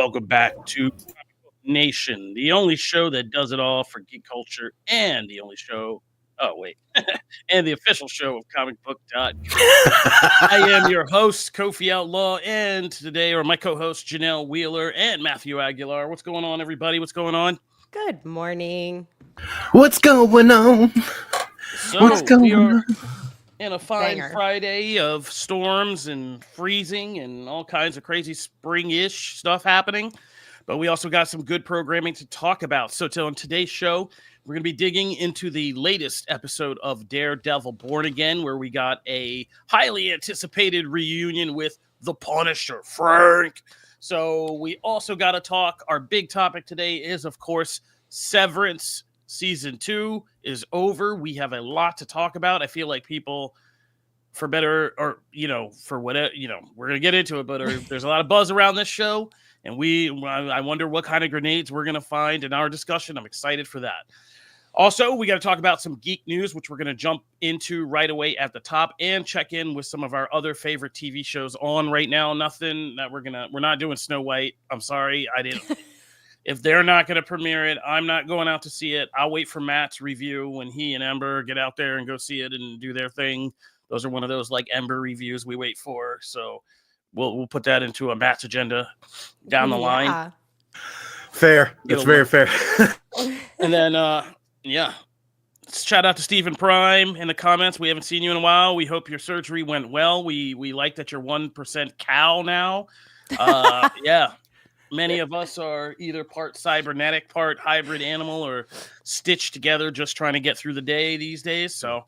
welcome back to ComicBook Nation, the only show that does it all for geek culture and the only show, and the official show of comicbook.com. I am your host, Kofi Outlaw, and today are my co-hosts, Janelle Wheeler and Matthew Aguilar. What's going on, everybody? What's going on? Good morning. What's going on? We are in a fine Banger. Friday of storms and freezing and all kinds of crazy spring-ish stuff happening. But we also got some good programming to talk about. So on today's show, we're going to be digging into the latest episode of Daredevil Born Again, where we got a highly anticipated reunion with the Punisher, Frank. So we also got to talk. Our big topic today is, of course, Severance. Season 2 is over. We have a lot to talk about. I feel like people, for better or, for whatever, we're going to get into it, but there's a lot of buzz around this show. And I wonder what kind of grenades we're going to find in our discussion. I'm excited for that. Also, we got to talk about some geek news, which we're going to jump into right away at the top and check in with some of our other favorite TV shows on right now. Nothing that we're not doing Snow White. I'm sorry. I didn't. If they're not going to premiere it, I'm not going out to see it. I'll wait for Matt's review when he and Ember get out there and go see it and do their thing. Those are one of those like Ember reviews we wait for. So we'll put that into a Matt's agenda down the line. Fair. It's very fair. And then, shout out to Stephen Prime in the comments. We haven't seen you in a while. We hope your surgery went well. We like that you're 1% cow now. Yeah. Many of us are either part cybernetic, part hybrid animal, or stitched together just trying to get through the day these days. So,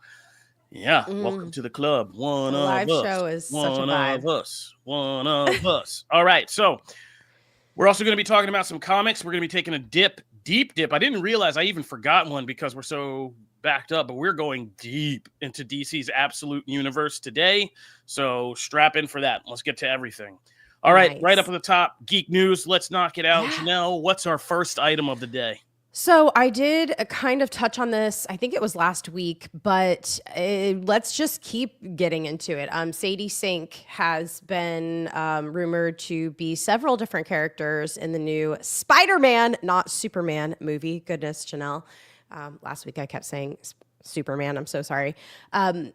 welcome to the club. One of us. Live show is such a vibe. One of us. All right. So, we're also going to be talking about some comics. We're going to be taking a deep dip. I didn't realize I even forgot one because we're so backed up, but we're going deep into DC's Absolute Universe today. So, strap in for that. Let's get to everything. All right, Nice. Right up at the top, geek news. Let's knock it out. Janelle, what's our first item of the day? So I did kind of touch on this, I think it was last week, but let's just keep getting into it. Sadie Sink has been rumored to be several different characters in the new Spider-Man, not Superman movie. Goodness, Janelle. Last week I kept saying Superman. I'm so sorry.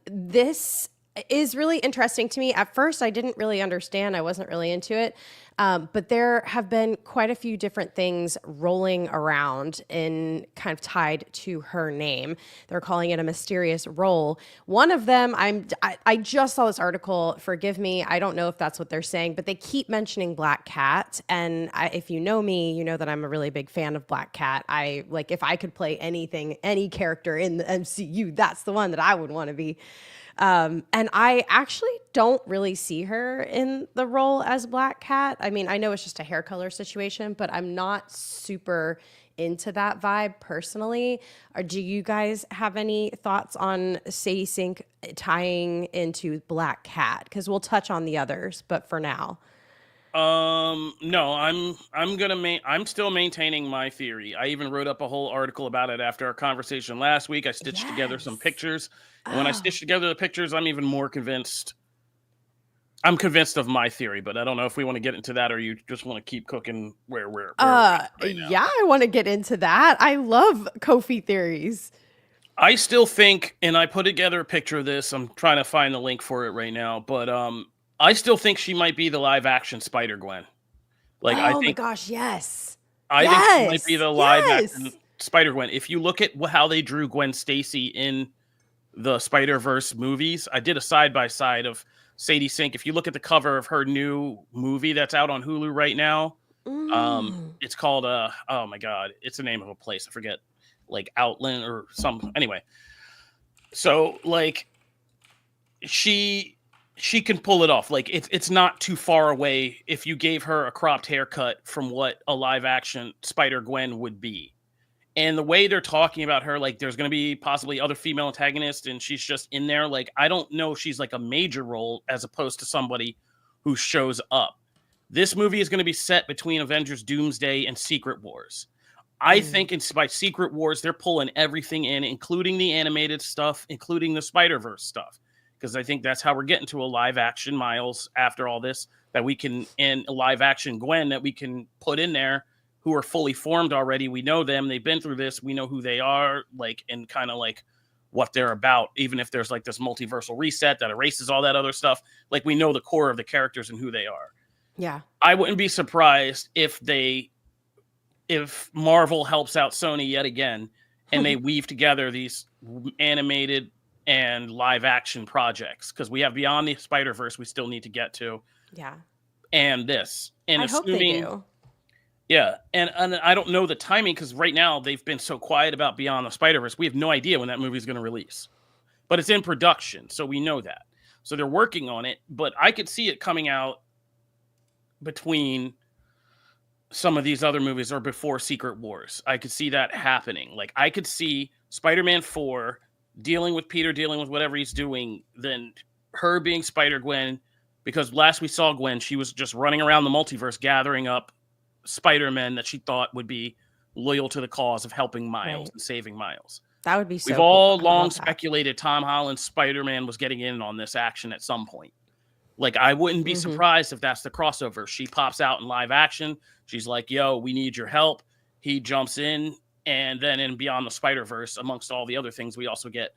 This is really interesting to me. At first, I didn't really understand. I wasn't really into it. But there have been quite a few different things rolling around and kind of tied to her name. They're calling it a mysterious role. One of them, I just saw this article. Forgive me. I don't know if that's what they're saying, but they keep mentioning Black Cat. And if you know me, you know that I'm a really big fan of Black Cat. If I could play anything, any character in the MCU, that's the one that I would want to be. And I actually don't really see her in the role as Black Cat. I mean, I know it's just a hair color situation, but I'm not super into that vibe personally. Or do you guys have any thoughts on Sadie Sink tying into Black Cat? Because we'll touch on the others, but for now. No, I'm still maintaining my theory. I even wrote up a whole article about it after our conversation last week. I stitched together some pictures. And when I stitched together the pictures, I'm even more convinced. I'm convinced of my theory, but I don't know if we want to get into that or you just want to keep cooking where we're at right now. Yeah, I want to get into that. I love Kofi theories. I still think, and I put together a picture of this. I'm trying to find the link for it right now, but I still think she might be the live action Spider-Gwen. My gosh, yes. I think she might be the live action Spider-Gwen. If you look at how they drew Gwen Stacy in the Spider-Verse movies, I did a side-by-side of Sadie Sink. If you look at the cover of her new movie that's out on Hulu right now, it's called, oh my God, it's the name of a place. I forget, like Outland or something. Anyway, so like she can pull it off. Like it's not too far away if you gave her a cropped haircut from what a live-action Spider-Gwen would be. And the way they're talking about her, like there's going to be possibly other female antagonists and she's just in there. Like, I don't know if she's like a major role as opposed to somebody who shows up. This movie is going to be set between Avengers Doomsday and Secret Wars. I think by Secret Wars, they're pulling everything in, including the animated stuff, including the Spider-Verse stuff. Because I think that's how we're getting to a live action Miles after all this. that we can, in a live action Gwen that we can put in there who are fully formed already. We know them. They've been through this. We know who they are, like, and kind of like what they're about. Even if there's like this multiversal reset that erases all that other stuff, like we know the core of the characters and who they are. Yeah. I wouldn't be surprised if Marvel helps out Sony yet again and they weave together these animated and live action projects, because we have Beyond the Spider-Verse we still need to get to. Yeah. And this. And I hope they do. Yeah. And I don't know the timing, because right now they've been so quiet about Beyond the Spider-Verse. We have no idea when that movie is going to release. But it's in production, so we know that. So they're working on it, but I could see it coming out between some of these other movies or before Secret Wars. I could see that happening. Like, I could see Spider-Man 4 dealing with Peter, dealing with whatever he's doing, then her being Spider-Gwen, because last we saw Gwen, she was just running around the multiverse gathering up Spider-Men that she thought would be loyal to the cause of helping Miles and saving Miles. That would be so We've cool. all long speculated Tom Holland's Spider-Man was getting in on this action at some point. Like, I wouldn't be surprised if that's the crossover. She pops out in live action. She's like, yo, we need your help. He jumps in. And then in Beyond the Spider-Verse, amongst all the other things, we also get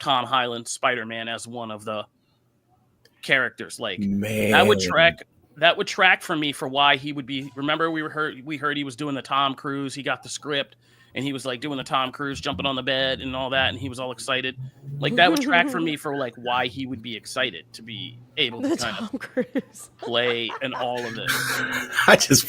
Tom Holland's Spider-Man as one of the characters. Like, Man. that would track for me for why he would be. Remember, we heard he was doing the Tom Cruise. He got the script. And he was like doing the Tom Cruise, jumping on the bed and all that, and he was all excited. Like, that would track for me for like why he would be excited to be able to kind of play in all of this. I just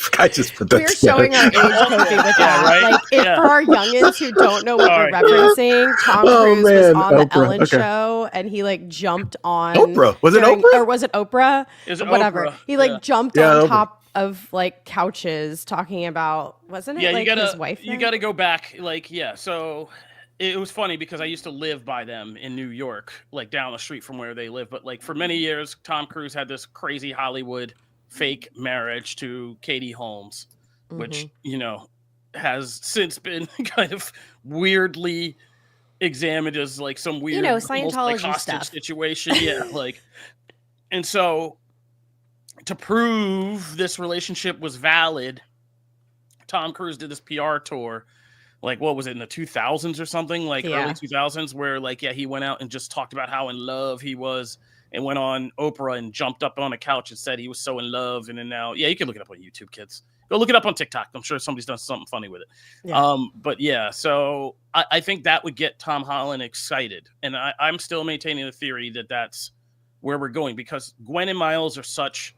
put that We're showing our age, Kofi, with that. Right? Like, if for our youngins who don't know what we're referencing, Tom Cruise was on the Ellen show, and he like jumped on Oprah. Was it Oprah? Or was it Oprah? Whatever. Oprah. He like jumped on top of like couches talking about, wasn't it like his wife? You gotta go back, like, so it was funny because I used to live by them in New York, like down the street from where they live. But like for many years, Tom Cruise had this crazy Hollywood fake marriage to Katie Holmes, which, you know, has since been kind of weirdly examined as like some weird, you know, almost like Scientology hostage stuff situation. Yeah, like, and so to prove this relationship was valid, Tom Cruise did this PR tour, like, what was it, in the 2000s or something, like early 2000s, where like, he went out and just talked about how in love he was, and went on Oprah and jumped up on a couch and said he was so in love. And then now, you can look it up on YouTube, kids. Go look it up on TikTok. I'm sure somebody's done something funny with it. But so I think that would get Tom Holland excited. And I'm still maintaining the theory that that's where we're going, because Gwen and Miles are such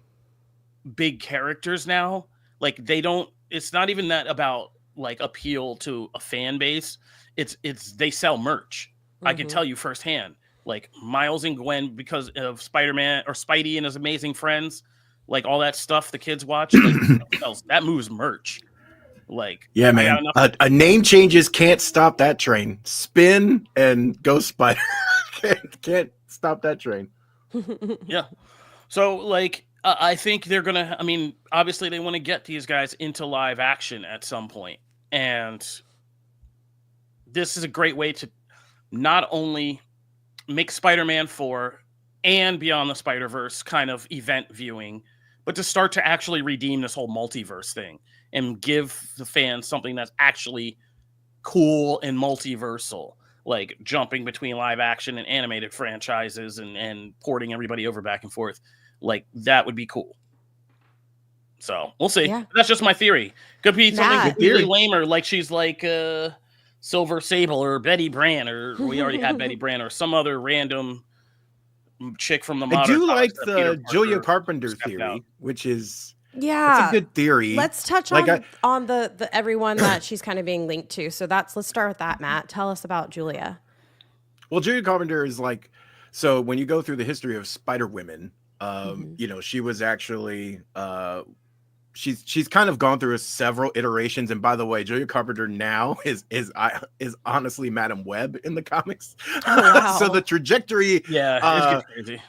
big characters now. Like, it's not even that about like appeal to a fan base. It's they sell merch. I can tell you firsthand, like Miles and Gwen, because of Spider-Man or Spidey and his amazing friends, like all that stuff the kids watch, like, that moves merch. Like, yeah, man, a name changes can't stop that train. Spin and go Spider. can't stop that train. Yeah. So like, I think they're going to, I mean, obviously they want to get these guys into live action at some point. And this is a great way to not only make Spider-Man 4 and Beyond the Spider-Verse kind of event viewing, but to start to actually redeem this whole multiverse thing and give the fans something that's actually cool and multiversal, like jumping between live action and animated franchises and porting everybody over back and forth. Like, that would be cool. So we'll see. Yeah. That's just my theory. Could be something really lamer, like she's like Silver Sable or Betty Brant, or we already had Betty Brant, or some other random chick from the modern. I do like the Julia Carpenter theory, which is it's a good theory. Let's touch on the everyone that she's kind of being linked to. So let's start with that. Matt, tell us about Julia. Well, Julia Carpenter is like, so when you go through the history of Spider Women, you know, she was actually she's kind of gone through several iterations. And by the way, Julia Carpenter now is honestly Madam Web in the comics. Oh, wow. So the trajectory, it's crazy.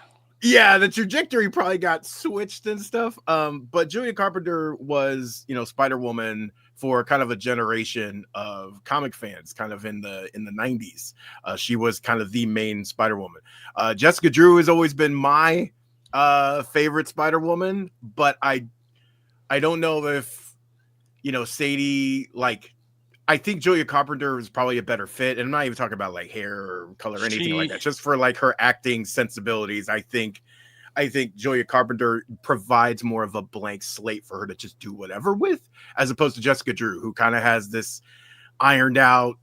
Yeah, the trajectory probably got switched and stuff. But Julia Carpenter was, you know, Spider-Woman for kind of a generation of comic fans, kind of in the 90s. She was kind of the main Spider-Woman. Jessica Drew has always been my favorite Spider-Woman, but I don't know if Sadie, like, I think Julia Carpenter is probably a better fit, and I'm not even talking about like hair or color or anything like that. Just for like her acting sensibilities, I think Julia Carpenter provides more of a blank slate for her to just do whatever with, as opposed to Jessica Drew, who kind of has this ironed out,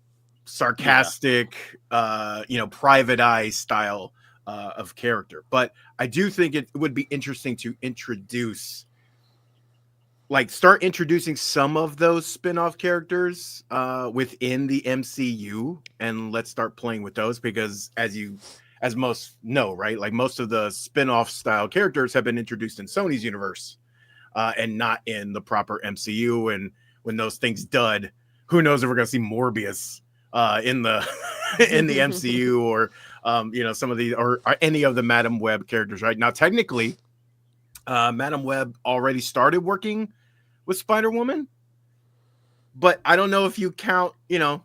sarcastic, private eye style of character. But I do think it would be interesting to start introducing some of those spin-off characters within the MCU, and let's start playing with those, because as most know, right, like most of the spin-off style characters have been introduced in Sony's universe and not in the proper MCU. And when those things dud, who knows if we're going to see Morbius in the in the MCU, or some of the or any of the Madam Web characters. Right now, technically, Madam Web already started working with Spider-Woman, but I don't know if you count,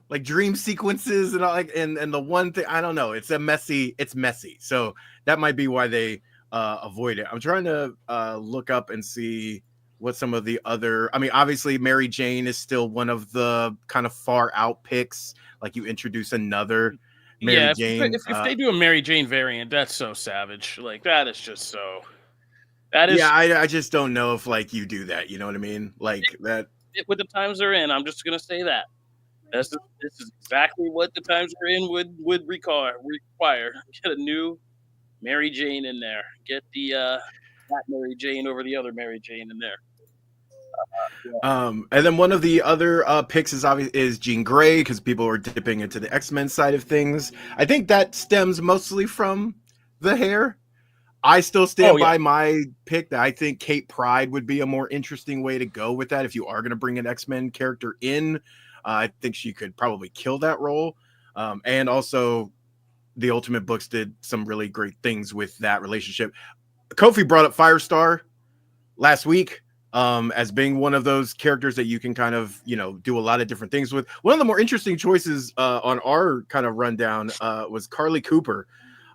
like dream sequences and all, like, and the one thing, I don't know. It's messy. So that might be why they avoid it. I'm trying to look up and see what some of the other, I mean, obviously Mary Jane is still one of the kind of far out picks. Like, you introduce another Mary Jane. If they do a Mary Jane variant, that's so savage. Like, that is just so. That is. Yeah, I just don't know if like you do that. You know what I mean? Like that. With the times they're in, I'm just gonna say that. This is exactly what the times we're in would require. Get a new Mary Jane in there. Get the that Mary Jane over the other Mary Jane in there. And then one of the other picks is Jean Grey, because people are dipping into the X-Men side of things. I think that stems mostly from the hair. I still stand by my pick that I think Kate Pryde would be a more interesting way to go with that. If you are going to bring an X-Men character in, I think she could probably kill that role. And also, the Ultimate Books did some really great things with that relationship. Kofi brought up Firestar last week as being one of those characters that you can kind of, do a lot of different things with. One of the more interesting choices on our kind of rundown was Carly Cooper.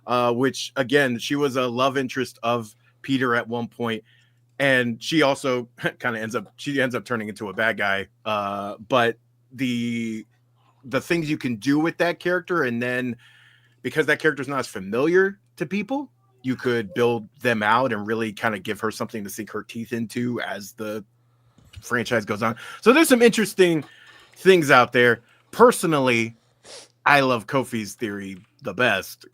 Which, again, she was a love interest of Peter at one point, and she also kind of ends up turning into a bad guy. But the things you can do with that character, and then because that character is not as familiar to people, you could build them out and really kind of give her something to sink her teeth into as the franchise goes on. So there's some interesting things out there. Personally, I love Kofi's theory the best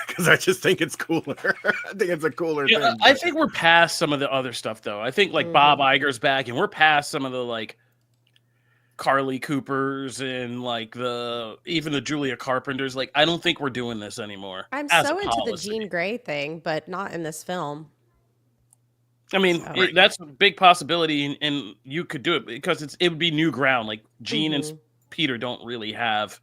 because I just think it's cooler. I think it's a cooler thing. I think we're past some of the other stuff, though. I think like Bob Iger's back, and we're past some of the like Carly Coopers and like even the Julia Carpenters. Like, I don't think we're doing this anymore. I'm so into the Jean Grey thing, but not in this film. I mean, that's a big possibility, and you could do it because it would be new ground. Like, Jean and Peter don't really have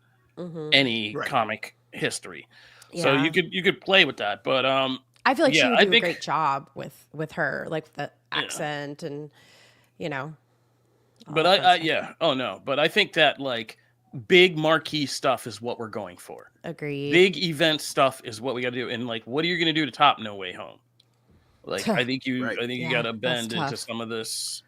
any comic history, so you could play with that. But I feel like she would do a great job with her, like the accent and But but I think that like big marquee stuff is what we're going for. Agreed. Big event stuff is what we got to do, and like, what are you going to do to top No Way Home? Like, I think you got to bend into some of this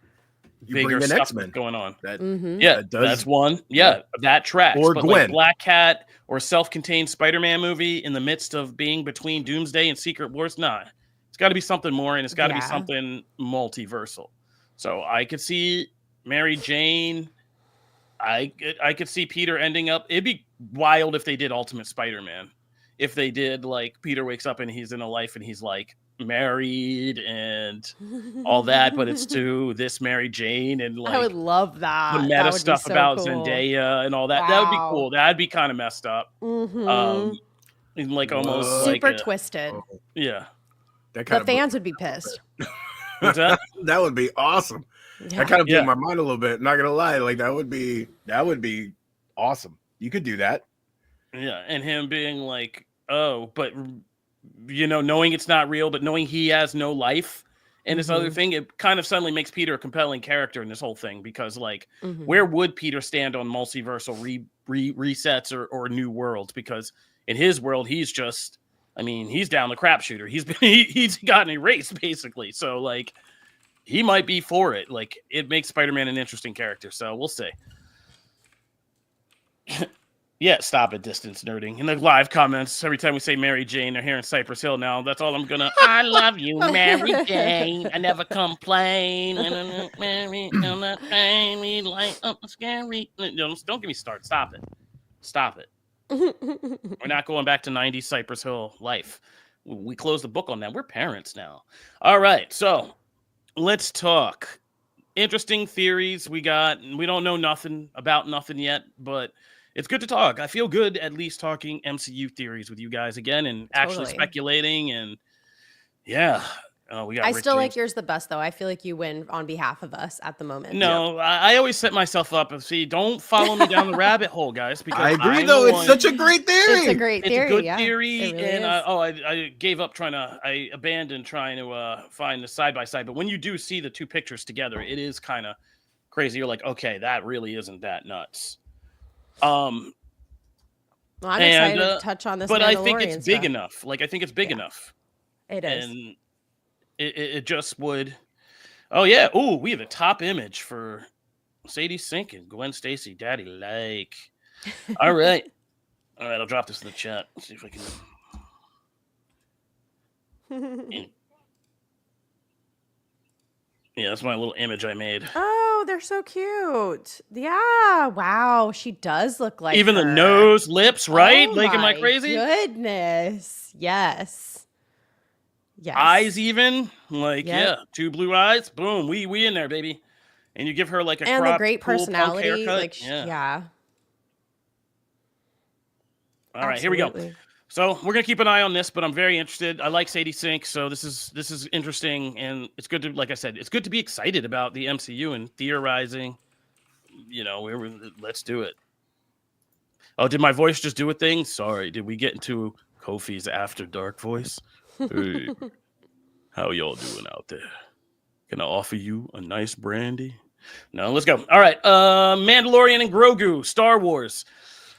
bigger stuff that's going on. That's one. Yeah, that tracks. Or but Gwen. Like Black Cat or self-contained Spider-Man movie in the midst of being between Doomsday and Secret Wars. Nah, it's got to be something more, and it's got to be something multiversal. So I could see Mary Jane. I could see Peter ending up. It'd be wild if they did Ultimate Spider-Man. If they did, like, Peter wakes up and he's in a life and he's like married and all that, but it's to this Mary Jane, and like I would love that. The meta stuff about Zendaya and all that. That would be cool. That'd be kind of messed up. And like almost super twisted. Yeah. The fans would be pissed. What's that? That would be awesome. Yeah. That kind of blew my mind a little bit. Not gonna lie, like that would be awesome. You could do that. Yeah, and him being like, oh, but knowing it's not real, but knowing he has no life and this other thing, it kind of suddenly makes Peter a compelling character in this whole thing, because like, where would Peter stand on multiversal resets or new worlds? Because in his world, he's just I mean, he's down the crap shooter. He's gotten erased basically. So like, he might be for it. Like, it makes Spider-Man an interesting character. So we'll see. Yeah, stop it, distance nerding. In the live comments, every time we say Mary Jane, they're here in Cypress Hill now. That's all I'm gonna. I love you, Mary Jane. I never complain. Mary, me light up scary. Don't get me started. Stop it. Stop it. We're not going back to 90s Cypress Hill life. We closed the book on that. We're parents now. All right, so let's talk. Interesting theories we got. We don't know nothing about nothing yet, but it's good to talk. I feel good at least talking MCU theories with you guys again and actually speculating. And yeah, we got. I still like yours the best, though. I feel like you win on behalf of us at the moment. No, I always set myself up and see. Don't follow me down the rabbit hole, guys. Because I agree, though. It's such a great theory. It's a great theory. It's a good theory. Really and I gave up I abandoned trying to find the side by side. But when you do see the two pictures together, it is kind of crazy. You're like, okay, that really isn't that nuts. Well, I'm excited to touch on this, but I think it's stuff. big enough. Like, I think it's big enough. It is, and it just would. Oh yeah. Oh, we have a top image for Sadie Sink and Gwen Stacy. Daddy like. All right. I'll drop this in the chat. Let's see if I can. Yeah, that's my little image I made. Oh, they're so cute. Yeah. Wow. She does look like even her. The nose, lips, right? Oh, like, am I crazy? Goodness. Yes. Yes. Eyes even. Like, yeah, two blue eyes. Boom. We in there, baby. And you give her like a and cropped, the great cool personality. punk haircut. Like, yeah. All right, here we go. So we're gonna keep an eye on this, but I'm very interested. I like Sadie Sink, so this is interesting, and it's good to, like I said, it's good to be excited about the MCU and theorizing. You know, let's do it. Oh, did my voice just do a thing? Sorry, did we get into Kofi's After Dark voice? Hey, how y'all doing out there? Can I offer you a nice brandy? No, let's go. All right, Mandalorian and Grogu, Star Wars.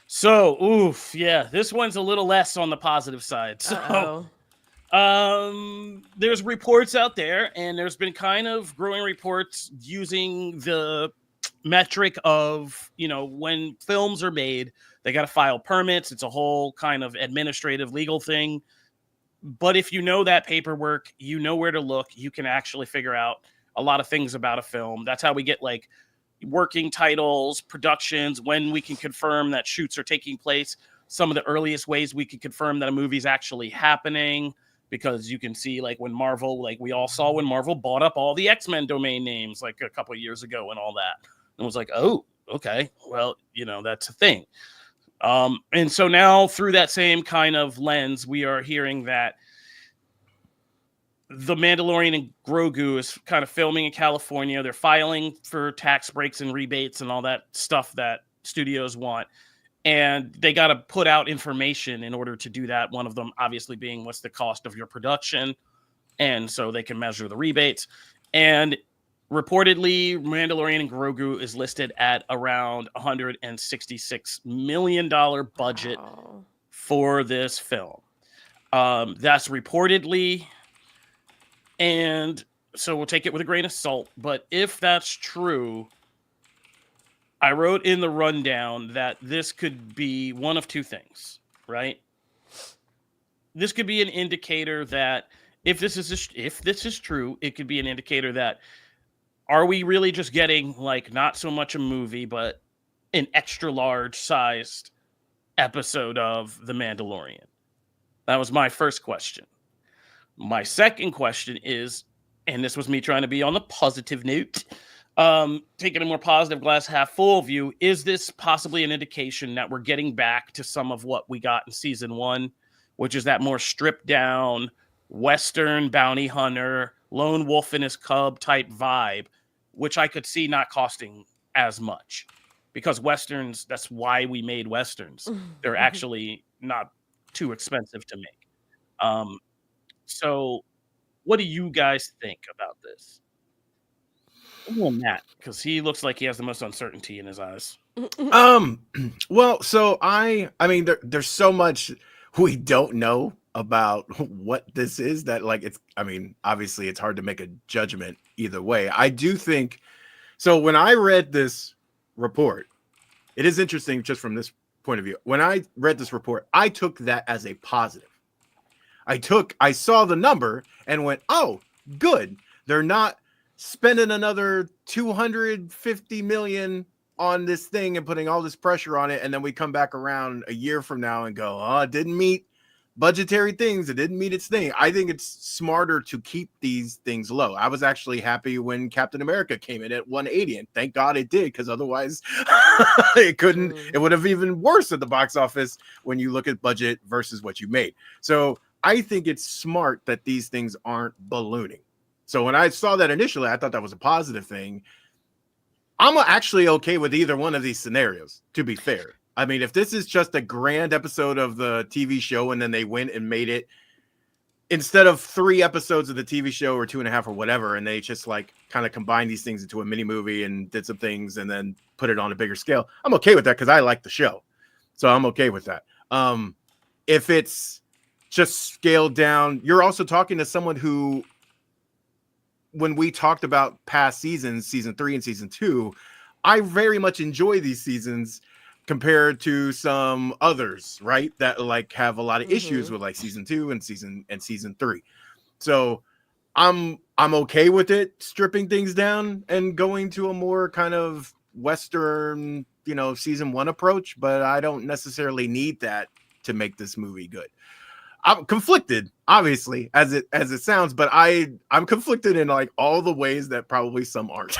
So, oof, yeah, this one's a little less on the positive side. So, there's reports out there, and there's been kind of growing reports using the metric of, you know, when films are made, they got to file permits. It's a whole kind of administrative legal thing. But if you know that paperwork, you know where to look, you can actually figure out a lot of things about a film. That's how we get like working titles, productions, when we can confirm that shoots are taking place, some of the earliest ways we can confirm that a movie's actually happening, because you can see like when Marvel, like we all saw when Marvel bought up all the X-Men domain names like a couple of years ago and all that. And it was like, oh, okay, well, you know, that's a thing. And so now through that same kind of lens, we are hearing that the Mandalorian and Grogu is kind of filming in California. They're filing for tax breaks and rebates and all that stuff that studios want. And they got to put out information in order to do that. One of them obviously being what's the cost of your production. And so they can measure the rebates. And reportedly, Mandalorian and Grogu is listed at around $166 million budget for this film. That's reportedly. And so we'll take it with a grain of salt. But if that's true, I wrote in the rundown that this could be one of two things, right? This could be an indicator that if this is true, it could be an indicator that are we really just getting like not so much a movie, but an extra large sized episode of The Mandalorian? That was my first question. My second question is, and this was me trying to be on the positive note, taking a more positive glass half full view, is this possibly an indication that we're getting back to some of what we got in season one, which is that more stripped down Western bounty hunter, lone wolf and his cub type vibe, which I could see not costing as much, because Westerns, that's why we made Westerns. They're actually not too expensive to make. So what do you guys think about this? Well, Matt, because he looks like he has the most uncertainty in his eyes. Well, so I mean, there's so much we don't know about what this is, that like it's, I mean, obviously it's hard to make a judgment either way. I do think so. When I read this report, it is interesting just from this point of view. When I read this report, I took that as a positive. I saw the number and went, oh, good. They're not spending another 250 million on this thing and putting all this pressure on it. And then we come back around a year from now and go, oh, it didn't meet budgetary things. It didn't meet its thing. I think it's smarter to keep these things low. I was actually happy when Captain America came in at 180, and thank God it did, because otherwise it would have even worse at the box office when you look at budget versus what you made. So I think it's smart that these things aren't ballooning. So when I saw that initially, I thought that was a positive thing. I'm actually okay with either one of these scenarios, to be fair. I mean, if this is just a grand episode of the TV show and then they went and made it instead of 3 episodes of the TV show or 2.5 or whatever, and they just like kind of combined these things into a mini movie and did some things and then put it on a bigger scale, I'm okay with that because I like the show. So I'm okay with that. If it's just scaled down, you're also talking to someone who, when we talked about past seasons, season 3 and season 2, I very much enjoy these seasons compared to some others, right? That like have a lot of issues with like season 2 and season 3. So I'm okay with it stripping things down and going to a more kind of Western, season 1 approach, but I don't necessarily need that to make this movie good. I'm conflicted, obviously, as it sounds, but I'm conflicted in like all the ways that probably some aren't.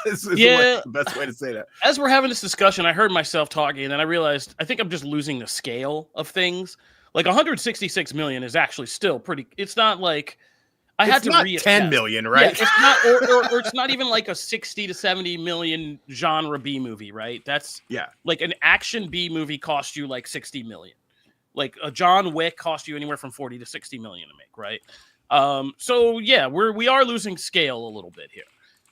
Is the best way to say that. As we're having this discussion, I heard myself talking, and then I realized I think I'm just losing the scale of things. Like 166 million is actually still pretty. It's not like had to reassess. 10 million, right? Yeah, it's not, or it's not even like a 60 to 70 million genre B movie, right? That's like an action B movie cost you like 60 million. Like a John Wick cost you anywhere from 40 to 60 million to make, right? So yeah, we are losing scale a little bit here.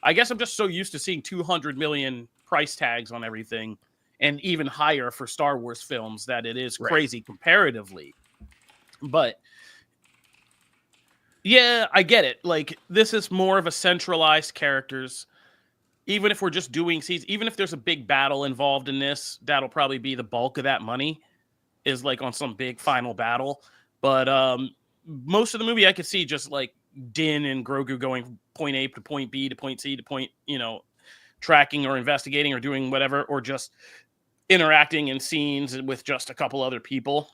I guess I'm just so used to seeing 200 million price tags on everything, and even higher for Star Wars films, that it is crazy comparatively. But yeah, I get it. Like, this is more of a centralized characters. Even if we're just doing seasons, even if there's a big battle involved in this, that'll probably be the bulk of that money, is like on some big final battle. But most of the movie I could see just like Din and Grogu going point A to point B to point C to point, tracking or investigating or doing whatever, or just interacting in scenes with just a couple other people.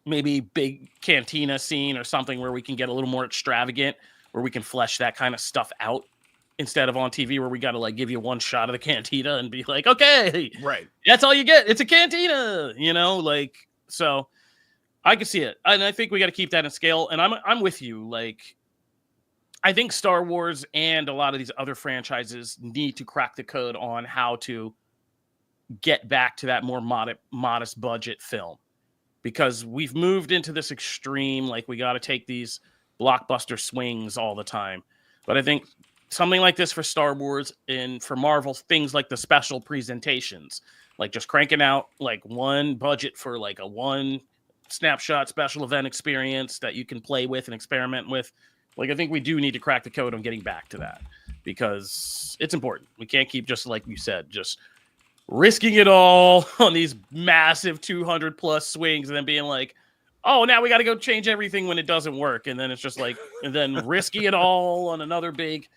Maybe big cantina scene or something where we can get a little more extravagant, where we can flesh that kind of stuff out, instead of on TV where we got to like give you one shot of the cantina and be like, okay, right, that's all you get. It's a cantina, like, so I can see it. And I think we got to keep that in scale. And I'm with you. Like, I think Star Wars and a lot of these other franchises need to crack the code on how to get back to that more modest budget film, because we've moved into this extreme. Like, we got to take these blockbuster swings all the time. But I think something like this for Star Wars and for Marvel, things like the special presentations, like just cranking out like one budget for like a one snapshot special event experience that you can play with and experiment with. Like, I think we do need to crack the code on getting back to that, because it's important. We can't keep, just like you said, just risking it all on these massive 200 plus swings and then being like, oh, now we got to go change everything when it doesn't work. And then it's just like, and then risking it all on another big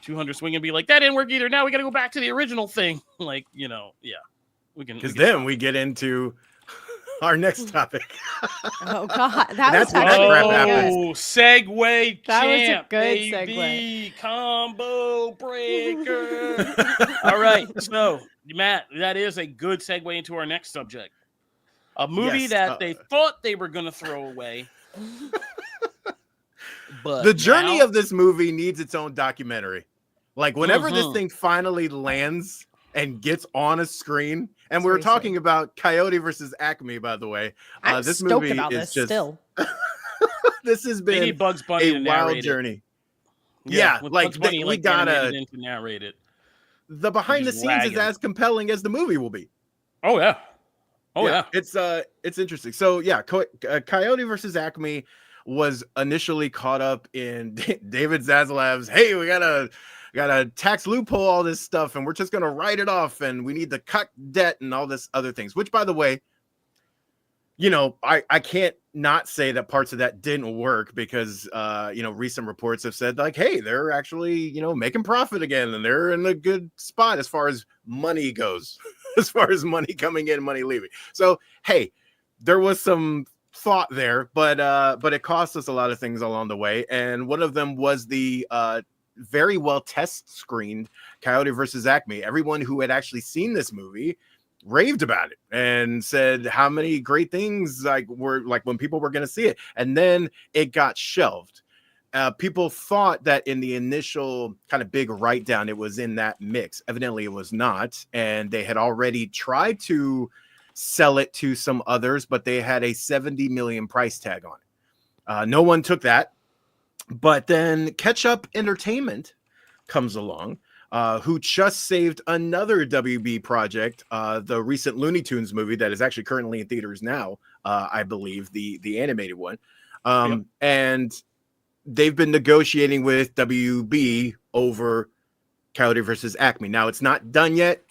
200 swing and be like, that didn't work either. Now we got to go back to the original thing. Like, we can. Because then we get into our next topic. Oh God, that's was good. Segue that champ, was a good baby. Combo breaker. All right, so Matt, that is a good segue into our next subject. A movie that they thought they were going to throw away. But the journey of this movie needs its own documentary. Like, whenever this thing finally lands and gets on a screen, and we were talking about Coyote versus Acme, by the way. I'm this stoked movie about is this just still. This has been Bugs Bunny a wild journey. Yeah, like we gotta to narrate it. The behind the scenes is as compelling as the movie will be. Oh yeah. Oh yeah. It's interesting. So yeah, Coyote versus Acme was initially caught up in David Zaslav's, hey, we gotta tax loophole all this stuff, and we're just gonna write it off, and we need to cut debt and all this other things. Which, by the way, you know, I can't not say that parts of that didn't work because you know, recent reports have said like, hey, they're actually, you know, making profit again, and they're in a good spot as far as money goes, as far as money coming in, money leaving. So hey, there was some thought there, but it cost us a lot of things along the way, and one of them was the very well test screened Coyote versus Acme. Everyone who had actually seen this movie raved about it and said how many great things were when people were going to see it, and then it got shelved. People thought that in the initial kind of big write down it was in that mix. Evidently it was not, and they had already tried to sell it to some others, but they had a 70 million price tag on it. No one took that. But then Catch Up Entertainment comes along, who just saved another WB project, the recent Looney Tunes movie that is actually currently in theaters now, I believe, the animated one. Yep. And they've been negotiating with WB over Coyote versus Acme. Now, it's not done yet.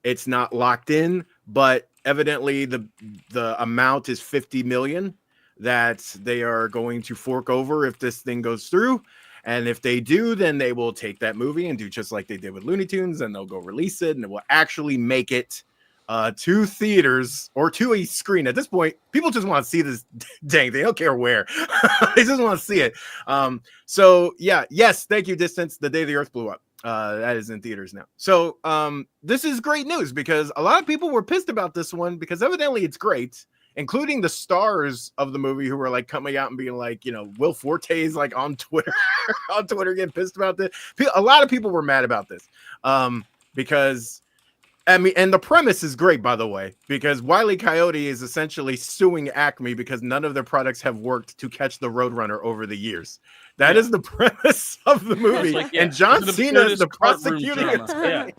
It's not locked in, but evidently the amount is 50 million that they are going to fork over if this thing goes through. And if they do, then they will take that movie and do just like they did with Looney Tunes, and they'll go release it, and it will actually make it to theaters or to a screen. At this point, people just want to see this dang thing. They don't care where. They just want to see it. So yeah, yes, thank you, Distance. The Day the Earth Blew Up. That is in theaters now. So this is great news because a lot of people were pissed about this one because evidently it's great, including the stars of the movie who were like coming out and being like, you know, Will Forte's like on Twitter, getting pissed about this. A lot of people were mad about this because, I mean, and the premise is great, by the way, because Wile E. Coyote is essentially suing Acme because none of their products have worked to catch the Roadrunner over the years. That is the premise of the movie. Like, and John Cena is the prosecuting attorney.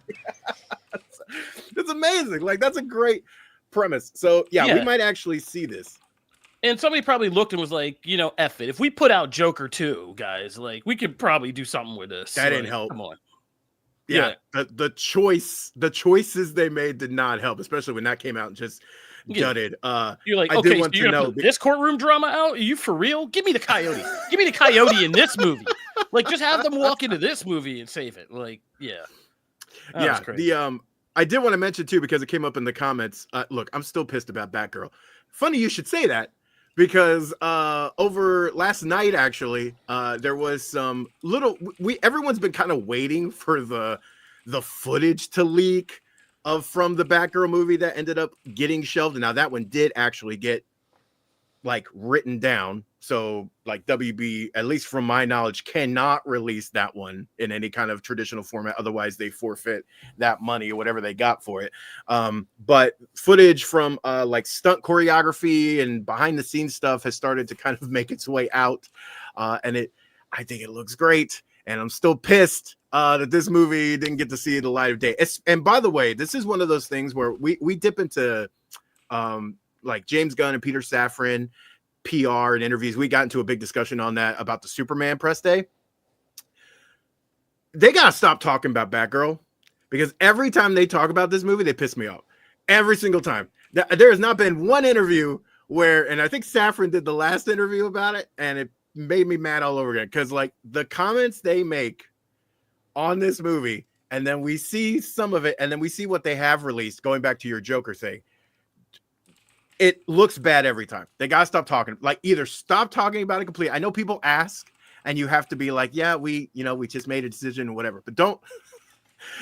It's amazing. Like, that's a great premise. So yeah, we might actually see this. And somebody probably looked and was like, you know, F it. If we put out Joker 2, guys, like, we could probably do something with this. That didn't help. Come on. Yeah. The choices they made did not help, especially when that came out and just gutted. You're like, okay, so you're gonna put this courtroom drama out? Are you for real? Give me the Coyote. Give me the Coyote in this movie. Like, just have them walk into this movie and save it. Like, yeah. That was crazy. I did want to mention too, because it came up in the comments. Look, I'm still pissed about Batgirl. Funny you should say that, because over last night, actually, there was some everyone's been kind of waiting for the footage to leak from the Batgirl movie that ended up getting shelved. And now that one did actually get like written down. So like WB, at least from my knowledge, cannot release that one in any kind of traditional format. Otherwise they forfeit that money or whatever they got for it. But footage from like stunt choreography and behind the scenes stuff has started to kind of make its way out. And I think it looks great. And I'm still pissed that this movie didn't get to see the light of day. And by the way, this is one of those things where we dip into like James Gunn and Peter Safran PR and interviews. We got into a big discussion on that about the Superman press day. They gotta stop talking about Batgirl, because every time they talk about this movie, they piss me off. Every single time. There has not been one interview where, and I think Safran did the last interview about it, and it made me mad all over again, because like the comments they make on this movie, and then we see some of it, and then we see what they have released, going back to your Joker thing. It looks bad every time. They gotta stop talking. Like, either stop talking about it completely. I know people ask, and you have to be like, yeah, we just made a decision or whatever. But don't.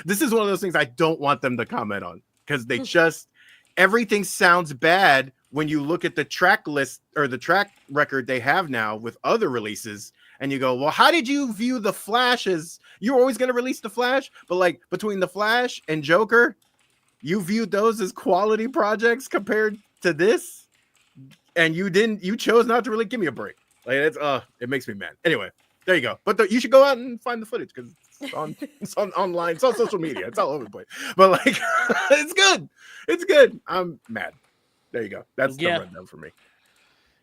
This is one of those things I don't want them to comment on, because they just, everything sounds bad when you look at the track list or the track record they have now with other releases, and you go, well, how did you view The Flash as, you were always going to release The Flash, but like between The Flash and Joker, you viewed those as quality projects compared to this, and you chose not to really give me a break. Like, it makes me mad. Anyway, there you go. But you should go out and find the footage, because it's on online, it's on social media, it's all over the place. But like, it's good. I'm mad. There you go. That's the rundown for me.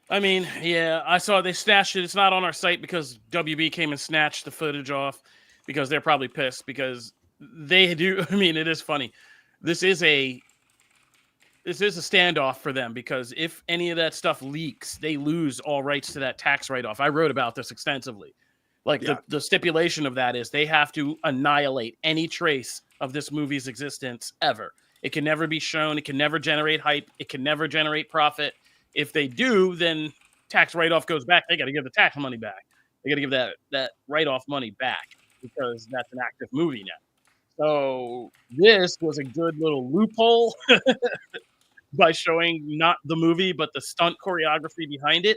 I mean, yeah, I saw they snatched it. It's not on our site because WB came and snatched the footage off because they're probably pissed because they do. I mean, it is funny. This is a standoff for them because if any of that stuff leaks, they lose all rights to that tax write-off. I wrote about this extensively. Like the stipulation of that is they have to annihilate any trace of this movie's existence ever. It can never be shown. It can never generate hype. It can never generate profit. If they do, then tax write-off goes back. They got to give the tax money back. They got to give that write-off money back because that's an active movie now. So this was a good little loophole by showing not the movie, but the stunt choreography behind it.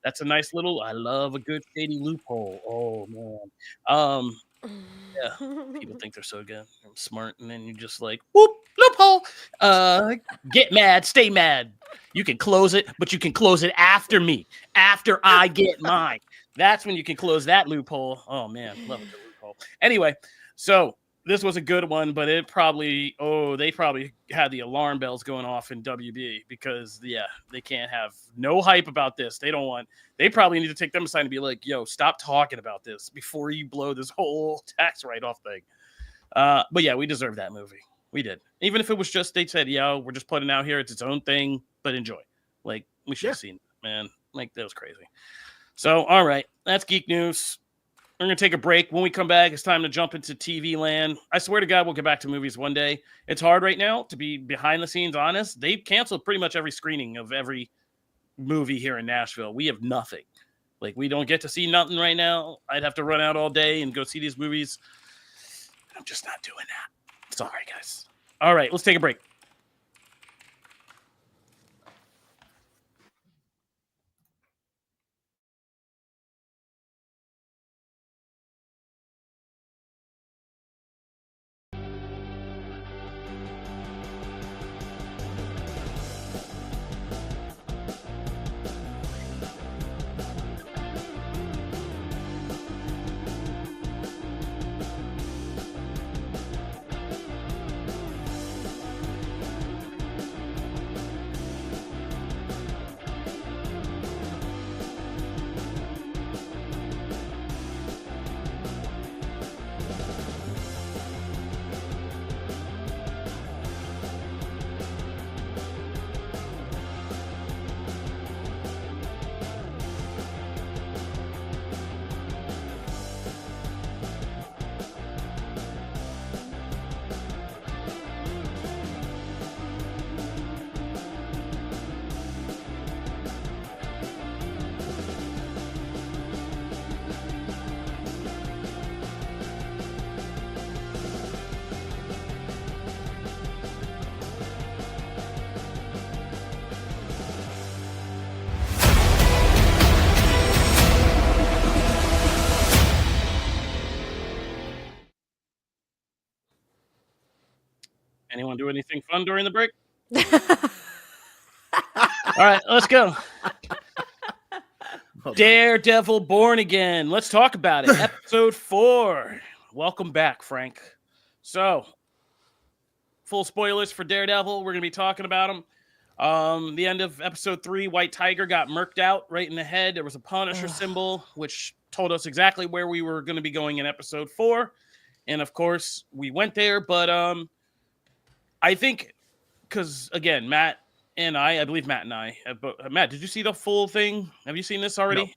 That's a nice little, I love a good shady loophole. Oh, man. Yeah, people think they're so good. I'm smart, and then you just like, whoop, loophole. Get mad, stay mad. You can close it, but you can close it after me, after I get mine. That's when you can close that loophole. Oh, man, love a good loophole. Anyway, so this was a good one, but they probably had the alarm bells going off in WB because, they can't have no hype about this. They probably need to take them aside and be like, yo, stop talking about this before you blow this whole tax write-off thing. But yeah, we deserve that movie. We did. Even if it was just, they said, we're just putting it out here. It's its own thing, but enjoy. Like, we should have seen it, man. Like, that was crazy. So, all right, that's geek news. We're going to take a break. When we come back, it's time to jump into TV land. I swear to God, we'll get back to movies one day. It's hard right now to be behind the scenes honest. They've canceled pretty much every screening of every movie here in Nashville. We have nothing. Like, we don't get to see nothing right now. I'd have to run out all day and go see these movies. I'm just not doing that. Sorry, guys. All right, let's take a break. Anyone do anything fun during the break? All right, let's go. Daredevil Born Again. Let's talk about it. Episode 4. Welcome back, Frank. So, full spoilers for Daredevil. We're going to be talking about him. The end of episode 3, White Tiger got murked out right in the head. There was a Punisher symbol, which told us exactly where we were going to be going in episode 4. And, of course, we went there. But I think, because, again, Matt and I believe Matt and I, Matt, did you see the full thing? Have you seen this already? No,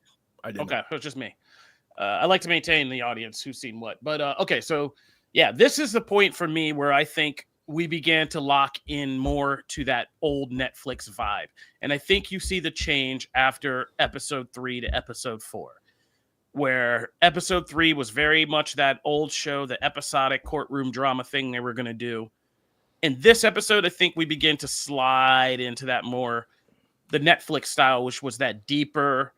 I didn't. Okay, it's just me. I like to maintain the audience who's seen what. But, okay, so, yeah, this is the point for me where I think we began to lock in more to that old Netflix vibe. And I think you see the change after episode 3 to episode 4, where episode 3 was very much that old show, the episodic courtroom drama thing they were going to do. In this episode, I think we begin to slide into that more, the Netflix style, which was that deeper,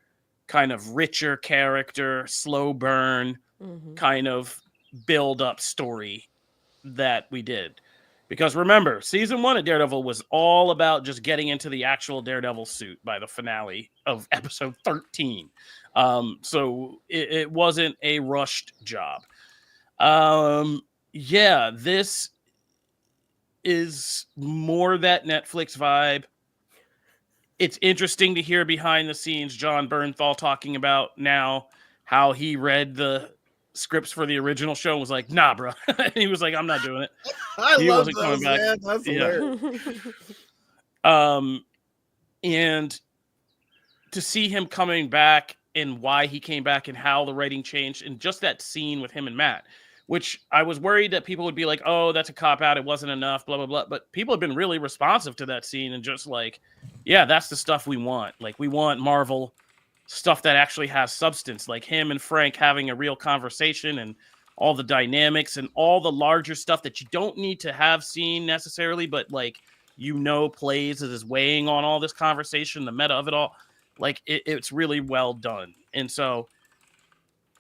kind of richer character, slow burn, kind of build-up story that we did. Because remember, season 1 of Daredevil was all about just getting into the actual Daredevil suit by the finale of episode 13. So it wasn't a rushed job. This is more that Netflix vibe. it's interesting to hear behind the scenes Jon Bernthal talking about now how he read the scripts for the original show and was like, nah, bro. He was like, I'm not doing it. I He love wasn't those, coming back. man. That's hilarious. And to see him coming back and why he came back and how the writing changed and just that scene with him and Matt, which I was worried that people would be like, oh, that's a cop out. It wasn't enough, blah, blah, blah. But people have been really responsive to that scene and just like, yeah, that's the stuff we want. Like, we want Marvel stuff that actually has substance, like him and Frank having a real conversation and all the dynamics and all the larger stuff that you don't need to have seen necessarily, but like, plays as is weighing on all this conversation, the meta of it all. Like, it's really well done. And so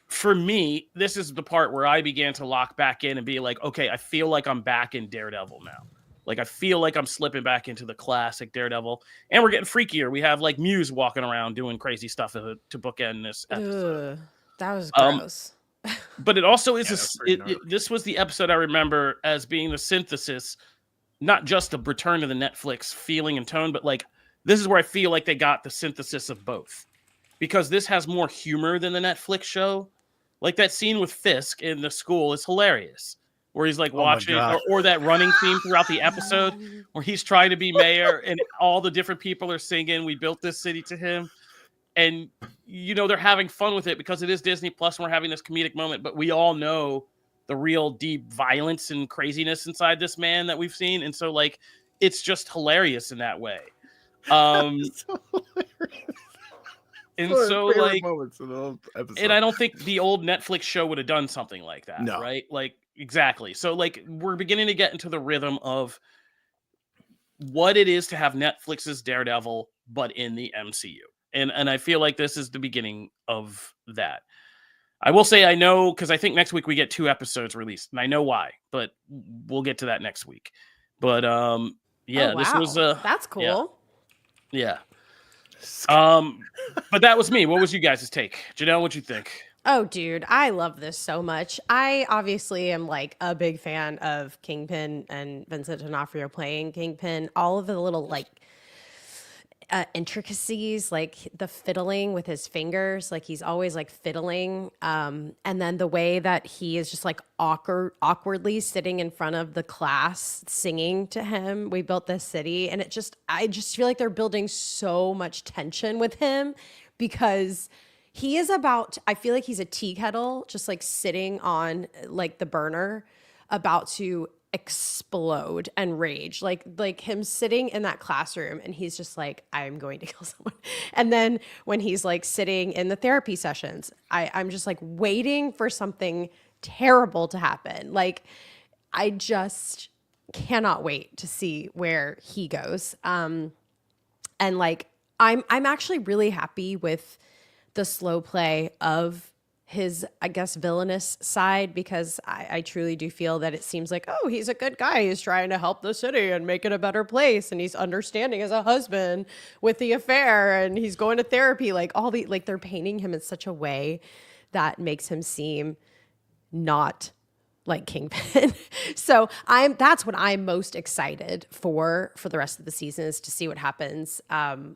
for me, this is the part where I began to lock back in and be like, okay, I feel like I'm back in Daredevil now. Like, I feel like I'm slipping back into the classic Daredevil, and we're getting freakier. We have like Muse walking around doing crazy stuff to bookend this episode. That was gross. But it also is this was the episode I remember as being the synthesis, not just a return to the Netflix feeling and tone, but like, this is where I feel like they got the synthesis of both, because this has more humor than the Netflix show. Like, that scene with Fisk in the school is hilarious, where he's like watching, or that running theme throughout the episode where he's trying to be mayor and all the different people are singing, "We built this city" to him. And, they're having fun with it because it is Disney Plus and we're having this comedic moment, but we all know the real deep violence and craziness inside this man that we've seen. And so, like, it's just hilarious in that way. And so, like, and I don't think the old Netflix show would have done something like that, right? Like, exactly. So, like, we're beginning to get into the rhythm of what it is to have Netflix's Daredevil, but in the MCU. And I feel like this is the beginning of that. I will say I know, because I think next week we get 2 episodes released, and I know why, but we'll get to that next week. But this was that's cool. Yeah. But that was me. What was you guys' take? Janelle, what'd you think? Oh, dude, I love this so much. I obviously am like a big fan of Kingpin and Vincent D'Onofrio playing Kingpin. All of the little like intricacies, like the fiddling with his fingers, like he's always like fiddling. And then the way that he is just like awkwardly sitting in front of the class singing to him, "We built this city." And I just feel like they're building so much tension with him, because he is I feel like he's a tea kettle, just like sitting on like the burner, about to explode and rage, like him sitting in that classroom and he's just like, I'm going to kill someone. And then when he's like sitting in the therapy sessions, I'm just like waiting for something terrible to happen. Like, I just cannot wait to see where he goes. And like, I'm actually really happy with the slow play of his, I guess, villainous side, because I truly do feel that it seems like, oh, he's a good guy. He's trying to help the city and make it a better place. And he's understanding as a husband with the affair, and he's going to therapy. Like, they're painting him in such a way that makes him seem not like Kingpin. So that's what I'm most excited for the rest of the season, is to see what happens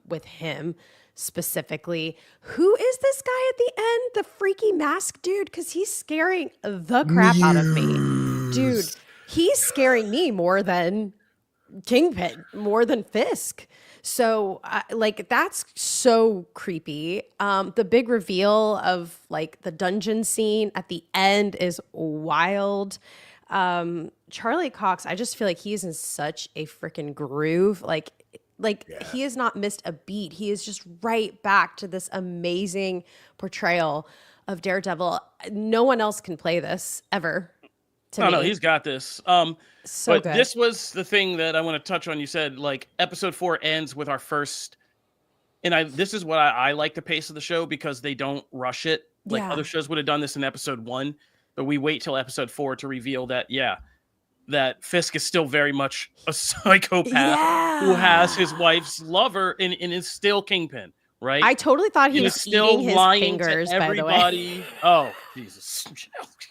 with him. Specifically, who is this guy at the end? The freaky mask dude? Because he's scaring the crap out of me. Dude, he's scaring me more than Kingpin, more than Fisk. So, like, that's so creepy. The big reveal of, like, the dungeon scene at the end is wild. Charlie Cox, I just feel like he's in such a freaking groove. He has not missed a beat. He is just right back to this amazing portrayal of Daredevil. No one else can play this ever. No, he's got this. But good. This was the thing that I want to touch on. You said, like, episode 4 ends with our first, and this is what I like the pace of the show, because they don't rush it. Like, other shows would have done this in episode 1, but we wait till episode 4 to reveal that, that Fisk is still very much a psychopath who has his wife's lover and is still Kingpin, right? I totally thought he And was is still eating his lying fingers, to by the way. everybody. Oh, Jesus.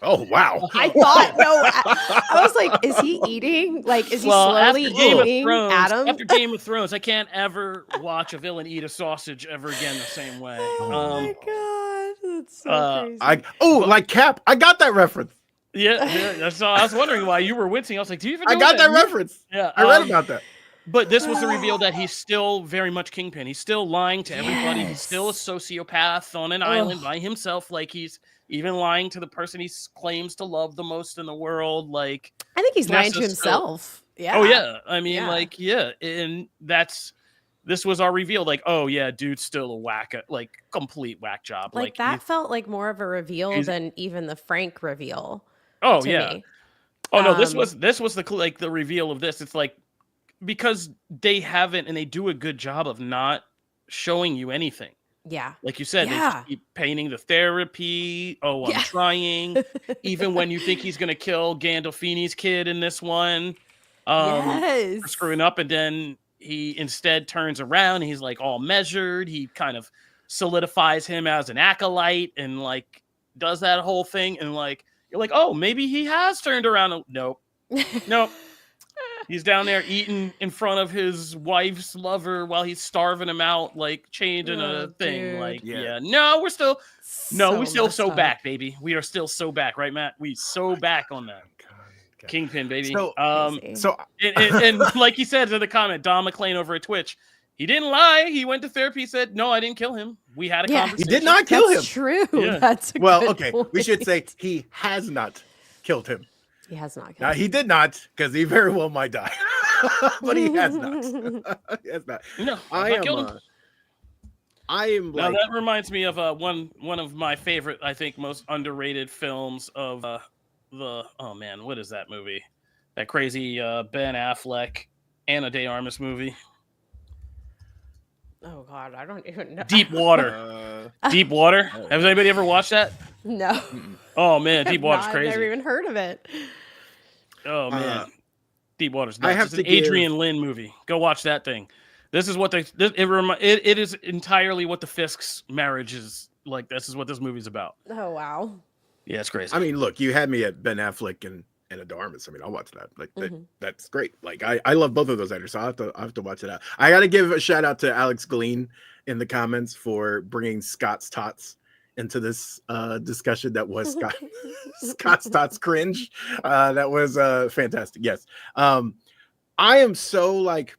Oh wow. I thought, no, I was like, is he eating? Like, is he slowly eating Adam? After Game of Thrones, I can't ever watch a villain eat a sausage ever again the same way. Oh my God. That's so crazy. Like Cap. I got that reference. Yeah. So I was wondering why you were wincing. I was like, do you even know I got that movie? reference. Yeah. I read about that. But this was the reveal that he's still very much Kingpin. He's still lying to everybody. He's still a sociopath on an island by himself. Like, he's even lying to the person he claims to love the most in the world. Like, I think he's lying to himself. Yeah. Oh, yeah. I mean, and this was our reveal. Like, oh, yeah, dude's still a whack, like, complete whack job. Like that felt like more of a reveal than even the Frank reveal. Oh, to yeah. me. Oh, no, this was the reveal of this. It's like, because they haven't, and they do a good job of not showing you anything. Yeah. Like you said, they just keep painting the therapy. Oh, I'm trying. Even when you think he's going to kill Gandolfini's kid in this one, for screwing up. And then he instead turns around. And he's like all measured. He kind of solidifies him as an acolyte and like does that whole thing. And like, you're like, oh, maybe he has turned around. Nope. He's down there eating in front of his wife's lover while he's starving him out, like changing a thing. Dude. Like, no, we're still, we still messed up. back, baby. We are still so back, right, Matt? We so back on that. God. Kingpin, baby. So and like he said in the comment, Don McClain over at Twitch, he didn't lie. He went to therapy. He said, no, I didn't kill him. We had a conversation. He did not kill him. That's true. Yeah. That's a good point. We should say he has not killed him. He has not killed Now, him. he did not, because he very well might die. But he has not. He has not. No, I am Now like, that reminds me of one of my favorite, I think, most underrated films of what is that movie? That crazy Ben Affleck, Ana de Armas movie. Oh God, I don't even know. Deep Water. Deep Water. Has anybody ever watched that? No. Oh man, Deep Water's crazy. I've never even heard of it. Oh man, Deep Water's nuts. I have It's to an Adrian Lynn movie. Go watch that thing. This is what it is entirely what the Fisk's marriage is like. This is what this movie's about. Oh wow. Yeah, it's crazy. I mean, look, you had me at Ben Affleck and Ana de Armas. I mean, I'll watch that. Like that's great. Like I love both of those actors, so I have to watch it out. I got to give a shout out to Alex Glean in the comments for bringing Scott's Tots into this discussion. That was Scott's Tots cringe. That was fantastic. Yes. I am so like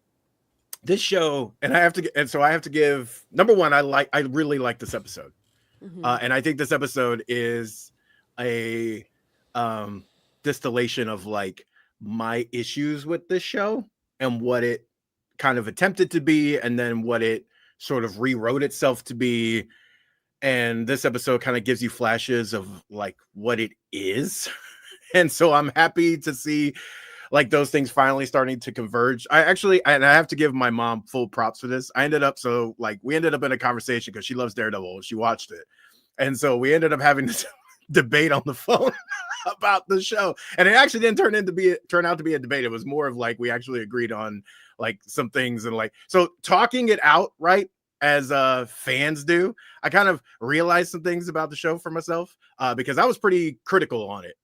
this show, and I have to give number one. I really like this episode, and I think this episode is a distillation of like my issues with this show and what it kind of attempted to be, and then what it sort of rewrote itself to be. And this episode kind of gives you flashes of like what it is. And so I'm happy to see like those things finally starting to converge. I have to give my mom full props for this. We ended up in a conversation because she loves Daredevil. She watched it. And so we ended up having this debate on the phone about the show. And it actually didn't turn out to be a debate. It was more of like, we actually agreed on like some things, and like, so talking it out, right? As fans do, I kind of realized some things about the show for myself because I was pretty critical on it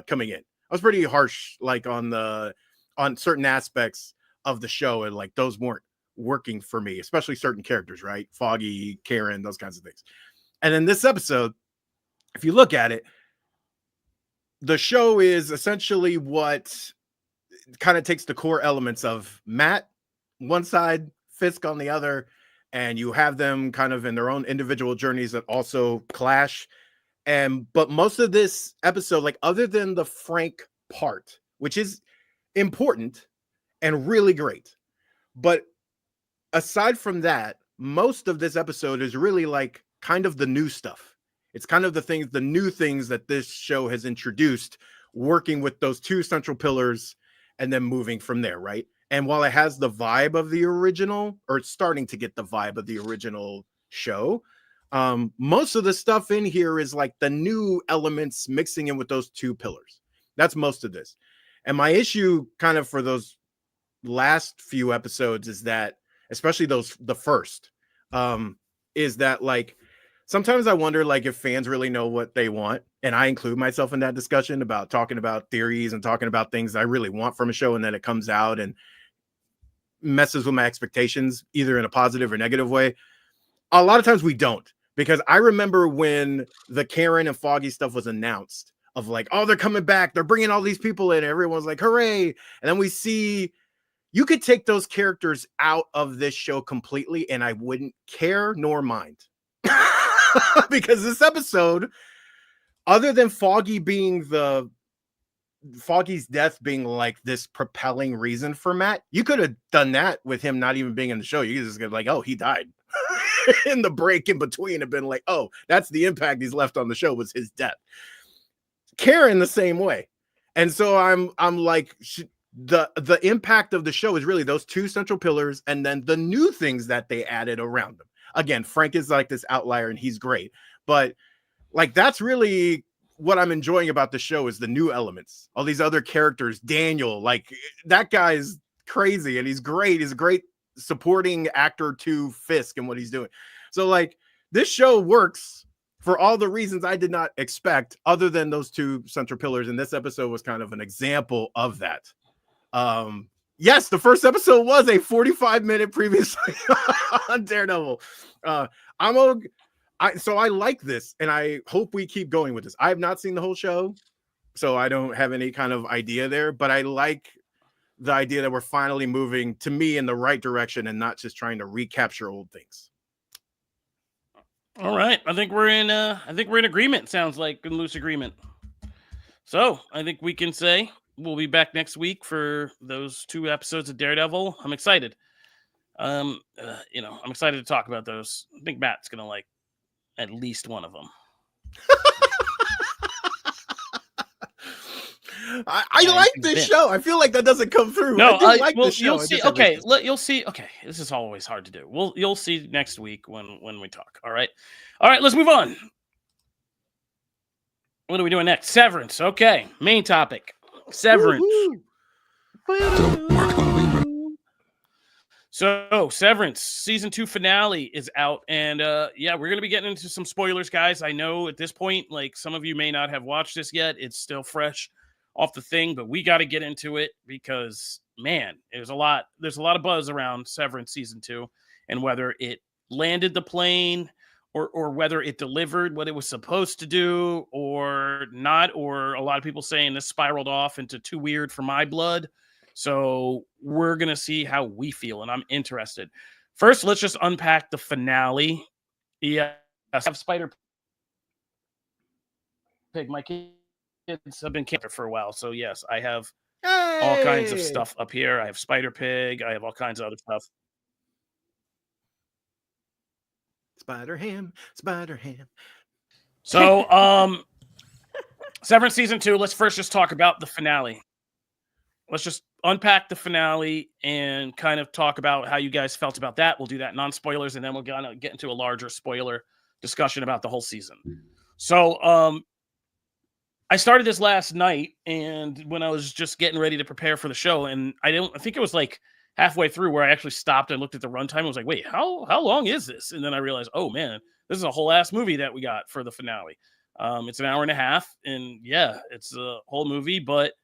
coming in. I was pretty harsh like on certain aspects of the show, and like those weren't working for me, especially certain characters, right? Foggy, Karen, those kinds of things. And in this episode, if you look at it, the show is essentially what kind of takes the core elements of Matt one side, Fisk on the other, and you have them kind of in their own individual journeys that also clash. But most of this episode, like other than the Frank part, which is important and really great, but aside from that, most of this episode is really like kind of the new stuff. It's kind of the new things that this show has introduced, working with those two central pillars and then moving from there, right? And while it has the vibe of the original, or it's starting to get the vibe of the original show, most of the stuff in here is like the new elements mixing in with those two pillars. That's most of this. And my issue kind of for those last few episodes is that, especially the first, is that like sometimes I wonder like if fans really know what they want, and I include myself in that discussion about talking about theories and talking about things I really want from a show, and then it comes out and messes with my expectations either in a positive or negative way. A lot of times we don't, because I remember when the Karen and Foggy stuff was announced of like, oh, they're coming back, they're bringing all these people in, everyone's like, hooray. And then we see you could take those characters out of this show completely and I wouldn't care nor mind. Because this episode, other than Foggy's death being like this propelling reason for Matt, you could have done that with him not even being in the show. You could just get like, oh, he died in the break in between, and been like, oh, that's the impact he's left on the show, was his death. Karen the same way. And so I'm like, the impact of the show is really those two central pillars and then the new things that they added around them. Again, Frank is like this outlier and he's great, but like that's really what I'm enjoying about the show is the new elements. All these other characters, Daniel, like that guy's crazy and he's great. He's a great supporting actor to Fisk and what he's doing. So like this show works for all the reasons I did not expect, other than those two central pillars. And this episode was kind of an example of that. Yes, the first episode was a 45-minute previously on Daredevil. So I like this, and I hope we keep going with this. I have not seen the whole show, so I don't have any kind of idea there, but I like the idea that we're finally moving, to me, in the right direction and not just trying to recapture old things. All right. I think we're in agreement. Sounds like in loose agreement. So I think we can say we'll be back next week for those 2 episodes of Daredevil. I'm excited. I'm excited to talk about those. I think Matt's gonna like at least one of them. I like this show. I feel like that doesn't come through. No, I like this show. You'll see. Okay, you'll see. Okay, this is always hard to do. You'll see next week when we talk. All right. Let's move on. What are we doing next? Severance. Okay, main topic. Severance. So, Severance season 2 finale is out, and we're gonna be getting into some spoilers, guys. I know at this point, like some of you may not have watched this yet. It's still fresh off the thing, but we got to get into it because, man, there's a lot of buzz around Severance season 2, and whether it landed the plane or whether it delivered what it was supposed to do or not, or a lot of people saying this spiraled off into too weird for my blood. So we're going to see how we feel, and I'm interested. First, let's just unpack the finale. Yeah, I have Spider Pig. My kids have been camping for a while, so yes, I have all kinds of stuff up here. I have Spider Pig. I have all kinds of other stuff. Spider Ham. So, Severance season 2. Let's first just talk about the finale. Let's just unpack the finale and kind of talk about how you guys felt about that. We'll do that non-spoilers, and then we'll get into a larger spoiler discussion about the whole season. So, I started this last night, and when I was just getting ready to prepare for the show, and I think it was like halfway through where I actually stopped and looked at the runtime. I was like, wait, how long is this? And then I realized, oh man, this is a whole ass movie that we got for the finale. It's an hour and a half, and yeah, it's a whole movie, but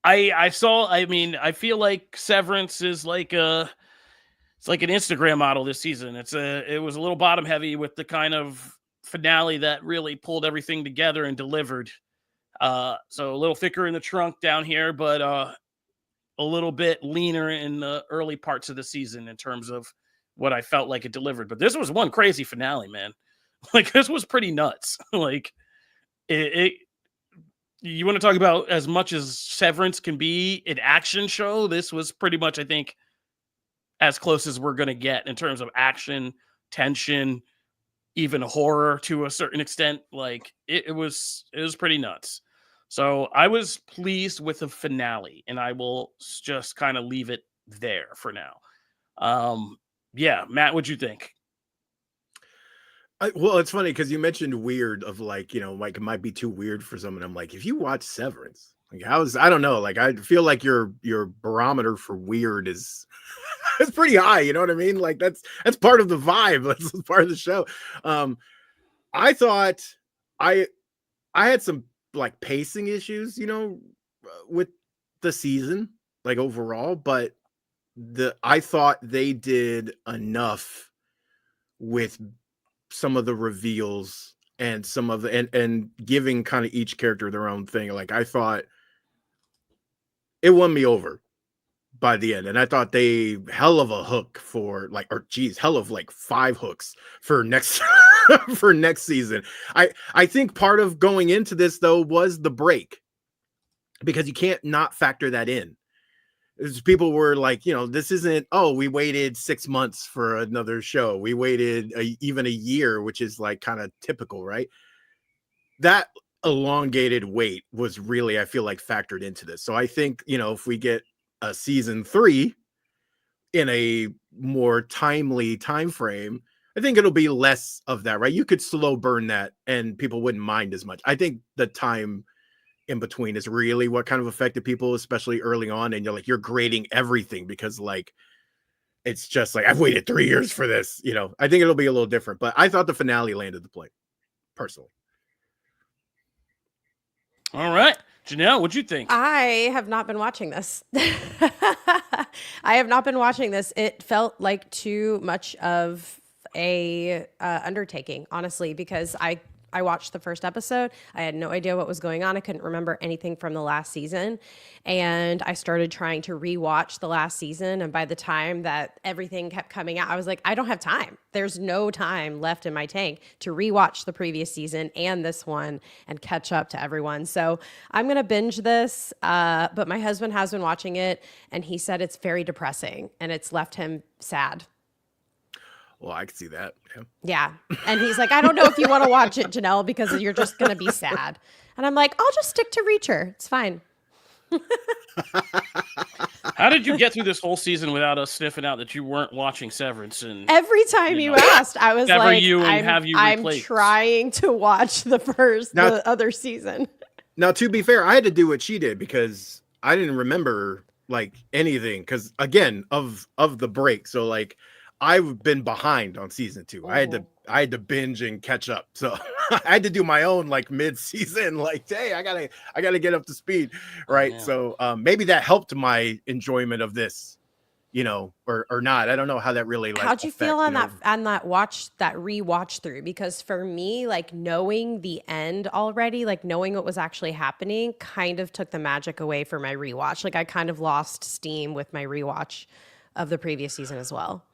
I feel like Severance is like it's like an Instagram model this season. It was a little bottom heavy with the kind of finale that really pulled everything together and delivered. So a little thicker in the trunk down here, but a little bit leaner in the early parts of the season in terms of what I felt like it delivered. But this was one crazy finale, man. Like this was pretty nuts. Like you want to talk about as much as Severance can be an action show. This was pretty much, I think, as close as we're going to get in terms of action, tension, even horror to a certain extent. Like it was pretty nuts. So I was pleased with the finale, and I will just kind of leave it there for now. Matt, what'd you think? Well, it's funny because you mentioned weird of like, like it might be too weird for someone. I'm like, if you watch Severance, like I don't know, like I feel like your barometer for weird is it's pretty high. You know what I mean? Like that's part of the vibe. That's part of the show. I thought I had some like pacing issues, you know, with the season, like overall, but I thought they did enough with some of the reveals and some of the and giving kind of each character their own thing. Like I thought it won me over by the end, and I thought they hell of a hook for like, or geez, hell of like 5 hooks for next for next season. I think part of going into this though was the break, because you can't not factor that in. People were like, you know, this isn't, oh, we waited 6 months for another show. We waited even a year, which is like kind of typical, right? That elongated wait was really, I feel like, factored into this. So I think, you know, if we get a season 3 in a more timely time frame, I think it'll be less of that, right? You could slow burn that and people wouldn't mind as much. I think the time in between is really what kind of affected people, especially early on. And you're grading everything because like, it's just like, I've waited 3 years for this, you know. I think it'll be a little different, but I thought the finale landed the plane personally. All right. Janelle, what'd you think? I have not been watching this. I have not been watching this. It felt like too much of a undertaking, honestly, because I watched the first episode. I had no idea what was going on. I couldn't remember anything from the last season. And I started trying to rewatch the last season. And by the time that everything kept coming out, I was like, I don't have time. There's no time left in my tank to rewatch the previous season and this one and catch up to everyone. So I'm going to binge this. But my husband has been watching it and he said it's very depressing and it's left him sad. Well, I can see that. Yeah. And he's like, I don't know if you want to watch it, Janelle, because you're just going to be sad. And I'm like, I'll just stick to Reacher. It's fine. How did you get through this whole season without us sniffing out that you weren't watching Severance? And every time you asked, I was like, I'm trying to watch the other season. Now, to be fair, I had to do what she did because I didn't remember like anything because, again, of the break. So like, I've been behind on season 2. I had to binge and catch up. So I had to do my own like mid-season, like, hey, I gotta get up to speed. Right. So maybe that helped my enjoyment of this, you know, or not. I don't know how that really like. How'd you feel on that rewatch through? Because for me, like knowing the end already, like knowing what was actually happening kind of took the magic away for my rewatch. Like I kind of lost steam with my rewatch of the previous season as well.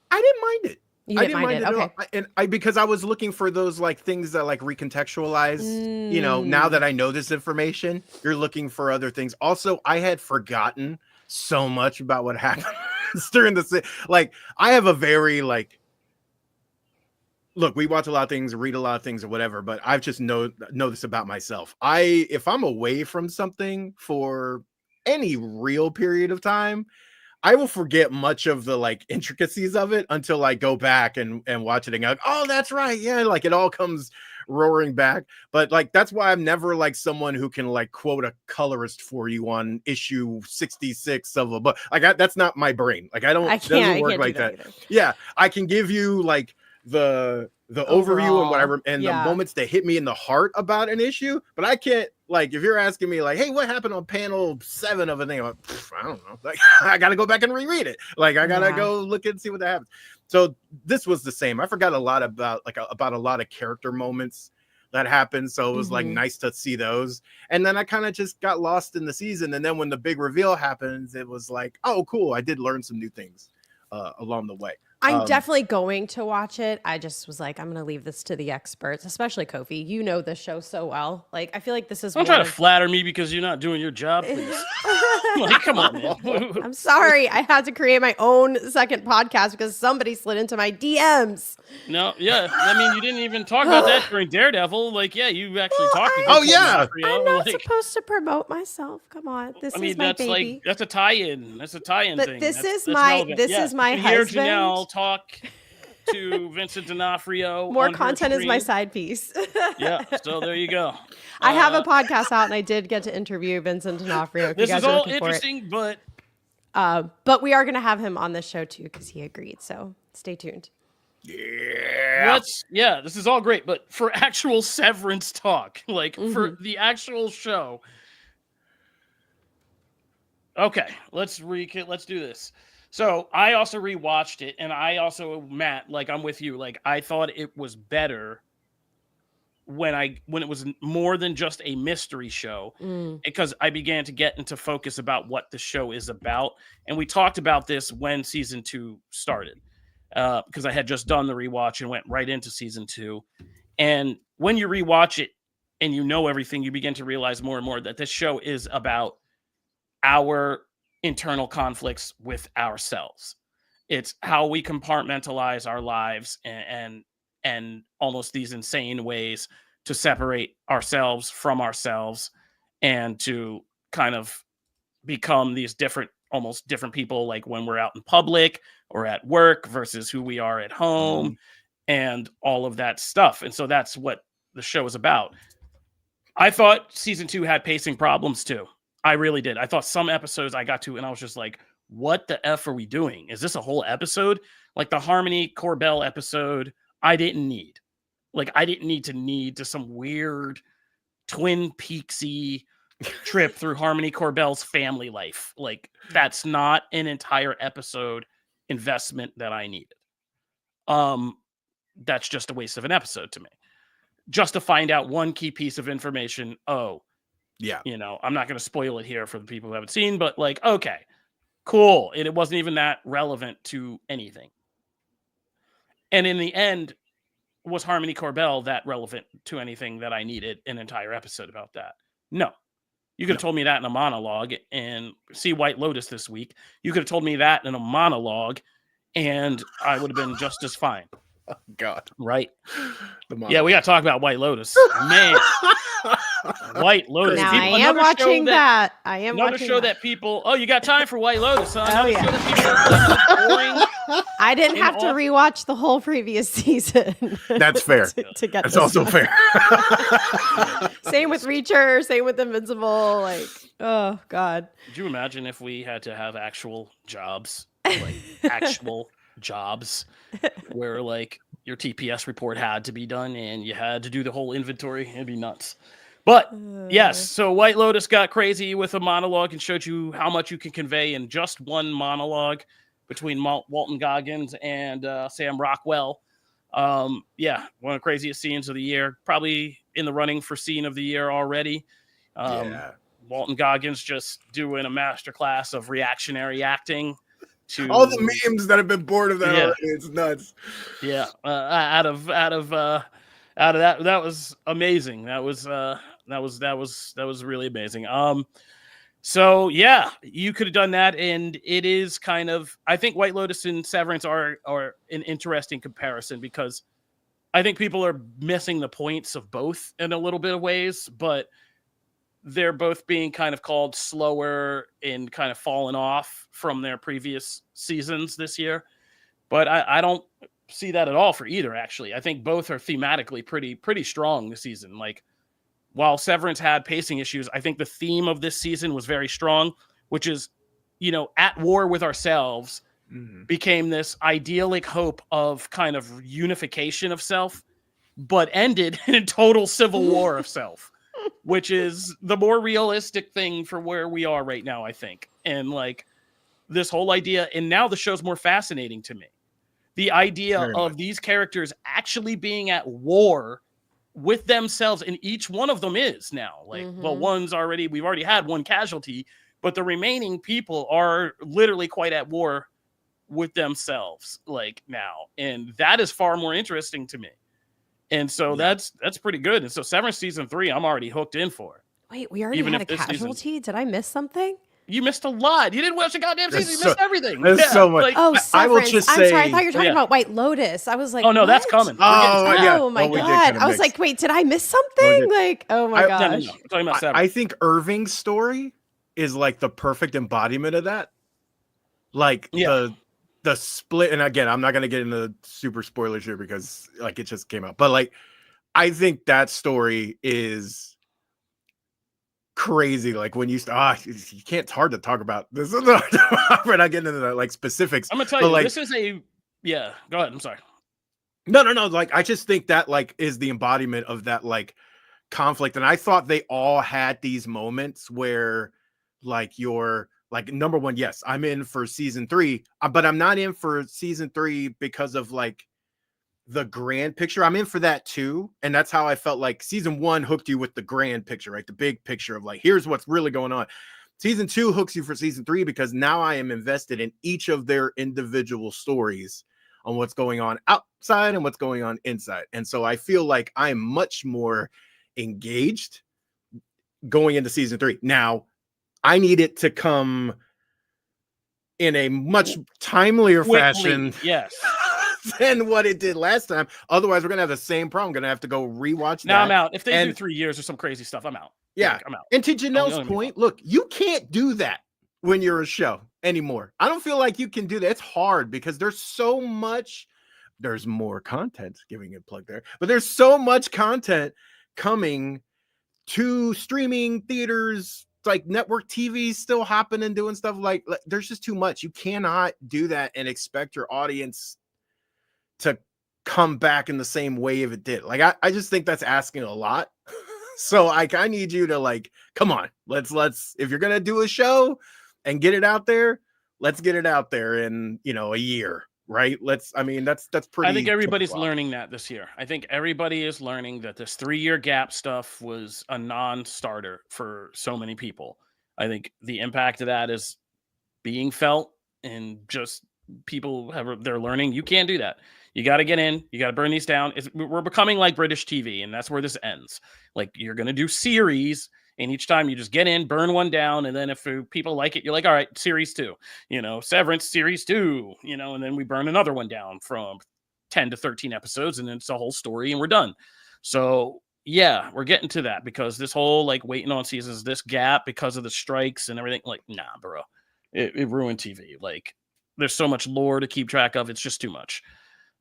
I didn't mind it. You didn't mind it? Okay. And because I was looking for those like things that like recontextualize, you know, now that I know this information, you're looking for other things. Also, I had forgotten so much about what happened during the, like, I have a very like, look, we watch a lot of things, read a lot of things or whatever, but I've just know this about myself. If I'm away from something for any real period of time, I will forget much of the like intricacies of it until I go back and watch it and go, oh, that's right. Yeah. Like it all comes roaring back. But like, that's why I'm never like someone who can like quote a colorist for you on issue 66 of a book. Like that's not my brain. Like it doesn't work like that. Yeah. I can give you like the overview and whatever, and the moments that hit me in the heart about an issue, but I can't, like, if you're asking me like, hey, what happened on panel 7 of a thing? I'm like, I don't know. Like, I got to go back and reread it. Like, I got to go look and see what that happens. So this was the same. I forgot a lot about a lot of character moments that happened. So it was like nice to see those. And then I kind of just got lost in the season. And then when the big reveal happens, it was like, oh, cool. I did learn some new things along the way. I'm definitely going to watch it. I just was like, I'm going to leave this to the experts, especially Kofi. You know this show so well. Like, I feel like this is. Don't try to flatter me because you're not doing your job, please. Like, come on, man. I'm sorry. I had to create my own second podcast because somebody slid into my DMs. No, yeah. I mean, you didn't even talk about that during Daredevil. Like, yeah, you actually talked to Oh, yeah. I'm not supposed to promote myself. Come on. This is my baby. Like, that's a tie-in. That's a tie-in thing. This is my husband. Janelle talk to Vincent D'Onofrio. More content is my side piece. Yeah, so there you go. I have a podcast out, and I did get to interview Vincent D'Onofrio. This is all interesting, but But we are going to have him on this show too because he agreed. So stay tuned. Yeah. This is all great, but for actual Severance talk, like for the actual show. Okay, let's do this. So I also rewatched it, and I also, Matt, like I'm with you. Like I thought it was better when it was more than just a mystery show, because I began to get into focus about what the show is about. And we talked about this when season 2 started, because I had just done the rewatch and went right into season 2. And when you rewatch it and you know everything, you begin to realize more and more that this show is about our internal conflicts with ourselves. It's how we compartmentalize our lives and almost these insane ways to separate ourselves from ourselves and to kind of become these almost different people, like when we're out in public or at work versus who we are at home and all of that stuff. And so that's what the show is about. I thought season 2 had pacing problems too. I really did. I thought some episodes I got to and I was just like, what the F are we doing? Is this a whole episode? Like the Harmony Corbell episode, I didn't need. Like I didn't need to some weird Twin Peaksy trip through Harmony Corbell's family life. Like that's not an entire episode investment that I needed. That's just a waste of an episode to me. Just to find out one key piece of information. Oh, yeah. You know, I'm not going to spoil it here for the people who haven't seen, but like, okay, cool. And it wasn't even that relevant to anything. And in the end, was Harmony Corbell that relevant to anything that I needed an entire episode about that? No. You could have told me that in a monologue and see White Lotus this week. You could have told me that in a monologue and I would have been just as fine. Oh, God. Right? Yeah, we got to talk about White Lotus. Man. White Lotus. Now, I am watching that. I am another watching show that people... Oh, you got time for White Lotus, huh? Oh, yeah. Show that people are boring. I didn't have to rewatch the whole previous season. That's fair. to get That's also fair. Same with Reacher. Same with Invincible. Like, oh, God. Could you imagine if we had to have actual jobs? Like, actual jobs where like your TPS report had to be done and you had to do the whole inventory. It'd be nuts. But yes, so White Lotus got crazy with a monologue and showed you how much you can convey in just one monologue between Walton Goggins and Sam Rockwell. Yeah, one of the craziest scenes of the year, probably in the running for scene of the year already. Walton Goggins just doing a masterclass of reactionary acting. To all the memes that have been born of that already. It's nuts. Yeah, out of that was amazing. That was really amazing. So yeah, you could have done that, and it is kind of, I think White Lotus and Severance are an interesting comparison because I think people are missing the points of both in a little bit of ways, but they're both being kind of called slower and kind of fallen off from their previous seasons this year. But I don't see that at all for either, actually. I think both are thematically pretty strong this season. Like, while Severance had pacing issues, I think the theme of this season was very strong, which is, you know, at war with ourselves became this idyllic hope of kind of unification of self, but ended in a total civil war of self. Which is the more realistic thing for where we are right now, I think. And like this whole idea, and now the show's more fascinating to me. The idea of these characters actually being at war with themselves, and each one of them is now. Like, well, we've already had one casualty, but the remaining people are literally quite at war with themselves, like now. And that is far more interesting to me. And so that's pretty good. And so Severance season 3, I'm already hooked in for. Wait, we already had a casualty? Did I miss something? You missed a lot. You didn't watch the goddamn season. You missed everything. There's so much. Like, Severance. I will just say, I'm sorry. I thought you were talking about White Lotus. I was like, oh no, what? that's coming. Oh my God. I was like, wait, did I miss something? Like, oh my gosh. No. I'm talking about Severance. I think Irving's story is like the perfect embodiment of that. Like the split, and again, I'm not gonna get into super spoilers here because like it just came out, but like I think that story is crazy. Like when you you can't. It's hard to talk about this. We're not getting into the like specifics. I'm gonna tell but, you, like, this is a yeah. Go ahead. I'm sorry. No. Like, I just think that like is the embodiment of that like conflict. And I thought they all had these moments where like you're like, number one, yes, I'm in for season 3, but I'm not in for season 3 because of like the grand picture. I'm in for that too. And that's how I felt like season 1 hooked you with the grand picture, right? The big picture of like, here's what's really going on. Season 2 hooks you for season 3 because now I am invested in each of their individual stories on what's going on outside and what's going on inside. And so I feel like I'm much more engaged going into season 3. Now, I need it to come in a much timelier fashion. Yes. Than what it did last time. Otherwise, we're gonna have the same problem. Gonna have to go rewatch that. Now I'm out. If they do 3 years or some crazy stuff, I'm out. Yeah, like, I'm out. And to Janelle's point, look, you can't do that when you're a show anymore. I don't feel like you can do that. It's hard because there's so much. There's more content. Giving a plug there, but there's so much content coming to streaming theaters. Like network TV still hopping and doing stuff like there's just too much. You cannot do that and expect your audience to come back in the same wave it did. Like I just think that's asking a lot. So I need you to like, come on, let's if you're gonna do a show and get it out there, let's get it out there in a year, right? That's pretty. I think everybody's learning that this year. I think everybody is learning that this 3-year gap stuff was a non-starter for so many people. I think the impact of that is being felt, and just people they're learning you can't do that. You got to get in. You got to burn these down. We're becoming like British TV, and that's where this ends. Like, you're going to do series, and each time you just get in, burn one down, and then if people like it, you're like, all right, series 2. Severance series 2. And then we burn another one down from 10 to 13 episodes, and then it's a whole story, and we're done. So yeah, we're getting to that because this whole like waiting on seasons, this gap because of the strikes and everything. Like, nah, bro, it ruined TV. Like, there's so much lore to keep track of. It's just too much.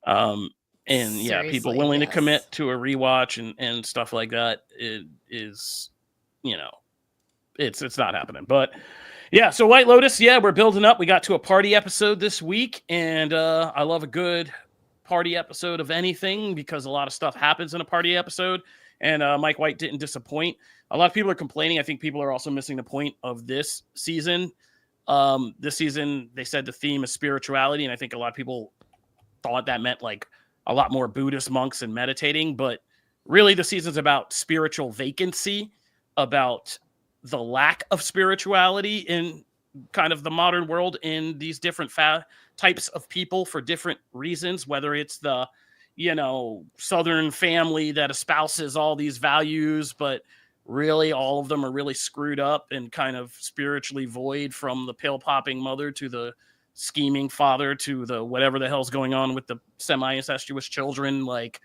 And yeah, Seriously, people willing to yes. commit to a rewatch and stuff like that is, it's not happening. But yeah, so White Lotus, yeah, we're building up. We got to a party episode this week, and I love a good party episode of anything because a lot of stuff happens in a party episode, and Mike White didn't disappoint. A lot of people are complaining. I think people are also missing the point of this season. This season, they said the theme is spirituality, and I think a lot of people thought that meant like a lot more Buddhist monks and meditating, but really the season's about spiritual vacancy, about the lack of spirituality in kind of the modern world in these different types of people for different reasons, whether it's the, Southern family that espouses all these values, but really all of them are really screwed up and kind of spiritually void, from the pill-popping mother to the scheming father to the whatever the hell's going on with the semi-incestuous children. Like,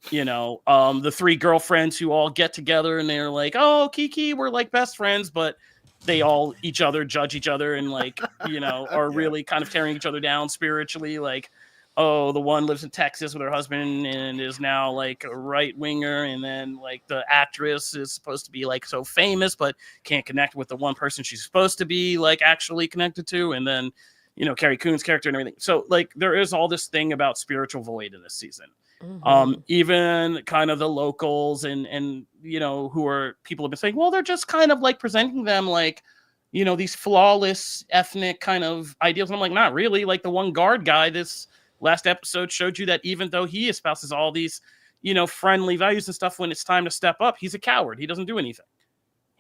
the 3 girlfriends who all get together and they're like, oh, Kiki, we're like best friends, but they all judge each other and like, are really kind of tearing each other down spiritually. Like, oh, the one lives in Texas with her husband and is now like a right winger. And then like the actress is supposed to be like so famous, but can't connect with the one person she's supposed to be like actually connected to. And then, Carrie Coon's character and everything. So like there is all this thing about spiritual void in this season. Mm-hmm. Even kind of the locals and who are people have been saying, well, they're just kind of like presenting them like, these flawless ethnic kind of ideals. And I'm like, not really. Like the one guard guy, this last episode showed you that even though he espouses all these, friendly values and stuff, when it's time to step up, he's a coward. He doesn't do anything.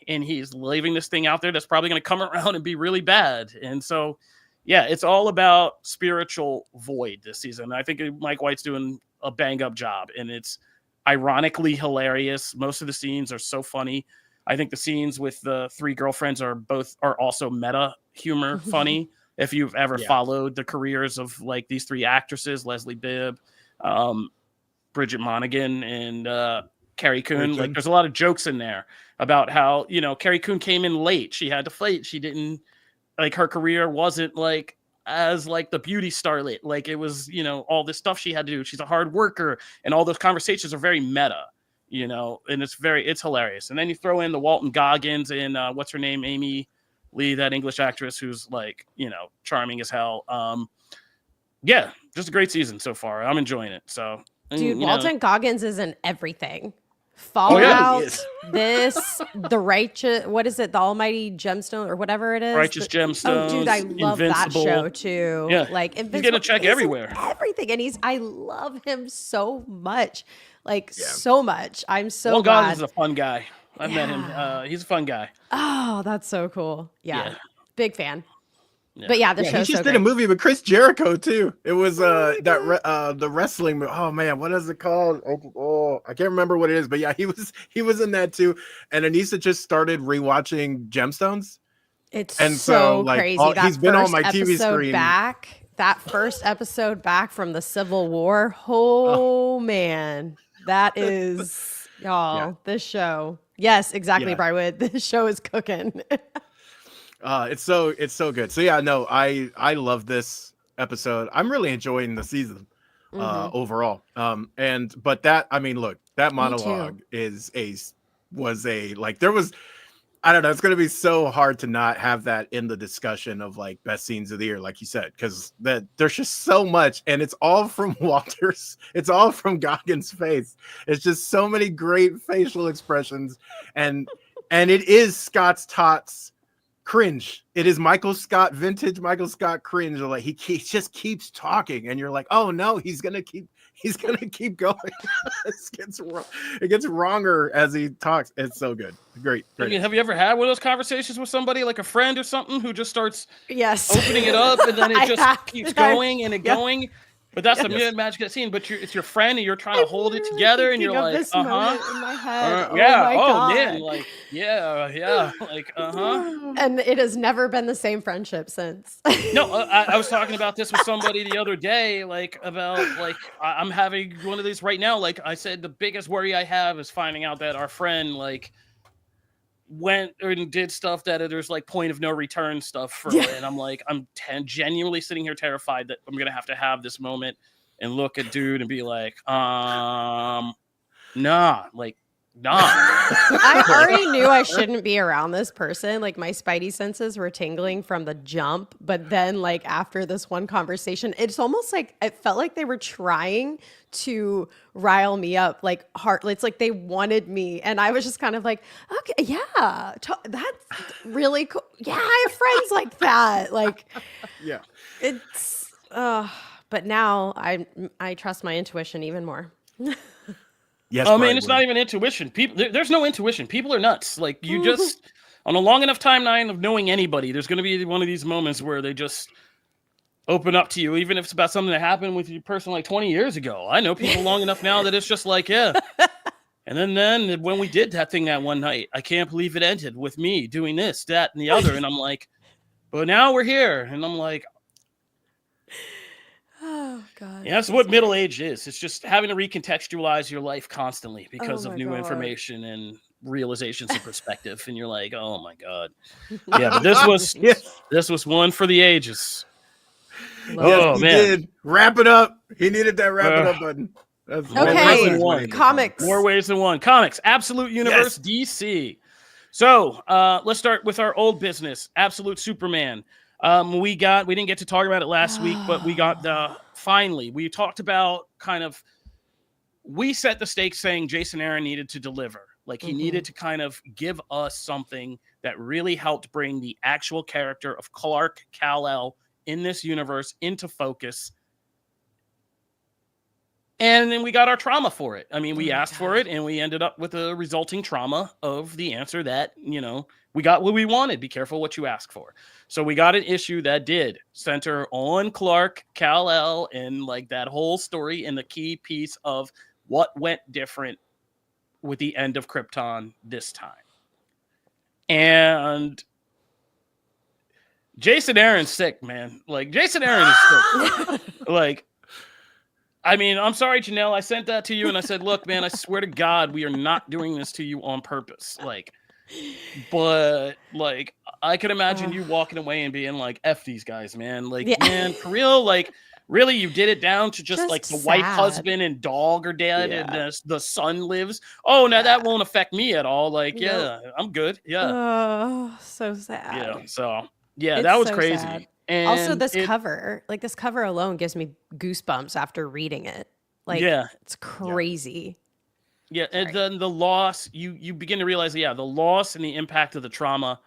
And he's leaving this thing out there that's probably going to come around and be really bad. And so, yeah, it's all about spiritual void this season. I think Mike White's doing a bang-up job, and it's ironically hilarious. Most of the scenes are so funny. I think the scenes with the 3 girlfriends are also meta humor funny. If you've ever followed the careers of like these 3 actresses, Leslie Bibb, Bridget Monaghan, and Carrie Coon, like there's a lot of jokes in there about how, Carrie Coon came in late. She had to fight. She didn't, like, her career wasn't like as like the beauty starlet. Like it was, all this stuff she had to do. She's a hard worker, and all those conversations are very meta, you know, and it's hilarious. And then you throw in the Walton Goggins and what's her name, Amy Lee, that English actress who's like, you know, charming as hell. Yeah, just a great season so far. I'm enjoying it. So, Dude, Walton Goggins is in everything. Oh, yeah, Fallout, he is. this, the righteous, what is it? The Almighty Gemstone or whatever it is. Righteous Gemstones. Oh, dude, I love Invincible. that show too. Yeah, like he's getting a check he's in everywhere. everything, and I love him so much, so much. I'm so Walton glad. Goggins is a fun guy. I've met him. He's a fun guy. Oh, that's so cool. Yeah. Big fan. Yeah. But yeah, the He show's just so did great. a movie with Chris Jericho too. It was the wrestling movie. Oh man, what is it called? Oh, I can't remember what it is, but yeah, he was in that too. And Anissa just started rewatching Gemstones. It's And so like, crazy. he's been on my TV episode screen. That first episode back from the Civil War. Oh man, that is y'all. This show. Yes, exactly, Yeah. Briarwood. This show is cooking. It's so good. So yeah, no, I love this episode. I'm really enjoying the season overall. But that, I mean, look, that monologue was there was, I don't know, it's gonna be so hard to not have that in the discussion of like best scenes of the year, like you said, because there's just so much, and it's all from Walter's, it's all from Goggins' face. It's just so many great facial expressions, and it is Scott's Tots cringe. It is vintage Michael Scott cringe. Like he just keeps talking, and you're like, oh no, he's gonna keep going. It gets wronger as he talks. It's so good. Great. I mean, have you ever had one of those conversations with somebody, like a friend or something, who just starts Yes. opening it up and then it just keeps going and Yeah. going? But that's the magic of that scene. But it's your friend, and you're trying to hold it together, and you're like, this moment in my head. yeah, my oh God. man, like, yeah, like, And it has never been the same friendship since. No, I was talking about this with somebody the other day, like about like I'm having one of these right now. Like I said, the biggest worry I have is finding out that our friend like went and did stuff that there's like point of no return stuff for, and I'm like, I'm genuinely sitting here terrified that I'm gonna have this moment and look at dude and be like, nah. I already knew I shouldn't be around this person. Like my spidey senses were tingling from the jump. But then like after this one conversation, it's almost like it felt like they were trying to rile me up, like heart. It's like they wanted me. And I was just kind of like, okay, yeah, that's really cool. Yeah, I have friends like that. Like, Yeah. it's, but now I trust my intuition even more. Yes. I mean, it's not even intuition. People, there's no intuition. People are nuts. Like you just on a long enough timeline of knowing anybody, there's going to be one of these moments where they just open up to you, even if it's about something that happened with your person like 20 years ago. I know people long enough now that it's just like, yeah. And then when we did that thing that one night, I can't believe it ended with me doing this, that, and the other. And I'm like, but now we're here. And I'm like, Oh God. yeah, that's what middle age is. It's just having to recontextualize your life constantly because of new God. information and realizations and perspective. And you're like, oh my God. Yeah, but this was one for the ages. Yes, he did. Wrap it up. He needed that wrap it up button. That's Okay, comics. More ways than one. Comics, Absolute Universe, DC. So let's start with our old business, Absolute Superman. We didn't get to talk about it last week, but we got finally, we talked about we set the stakes saying Jason Aaron needed to deliver. Like he needed to kind of give us something that really helped bring the actual character of Clark Kal-El in this universe into focus. And then we got our trauma for it. I mean, we asked for it and we ended up with a resulting trauma of the answer that, we got what we wanted. Be careful what you ask for. So we got an issue that did center on Clark Kal-El and like that whole story and the key piece of what went different with the end of Krypton this time. And Jason Aaron's sick, man. Like Jason Aaron is sick. Like, I mean, I'm sorry, Janelle. I sent that to you and I said, look, man, I swear to God, we are not doing this to you on purpose. But I could imagine you walking away and being like, F these guys, man. Like, man, for real, like, Really, you did it down to just like the white sad. husband and dog are dead, Yeah. and the son lives. Oh, now that won't affect me at all. Like, Nope. yeah, I'm good. Yeah, Oh, so sad. yeah. So, yeah, It's that was so crazy. sad. And Also, this cover alone gives me goosebumps after reading it. Like, yeah, it's crazy. yeah, and Sorry. then the loss, you begin to realize, yeah, the loss and the impact of the trauma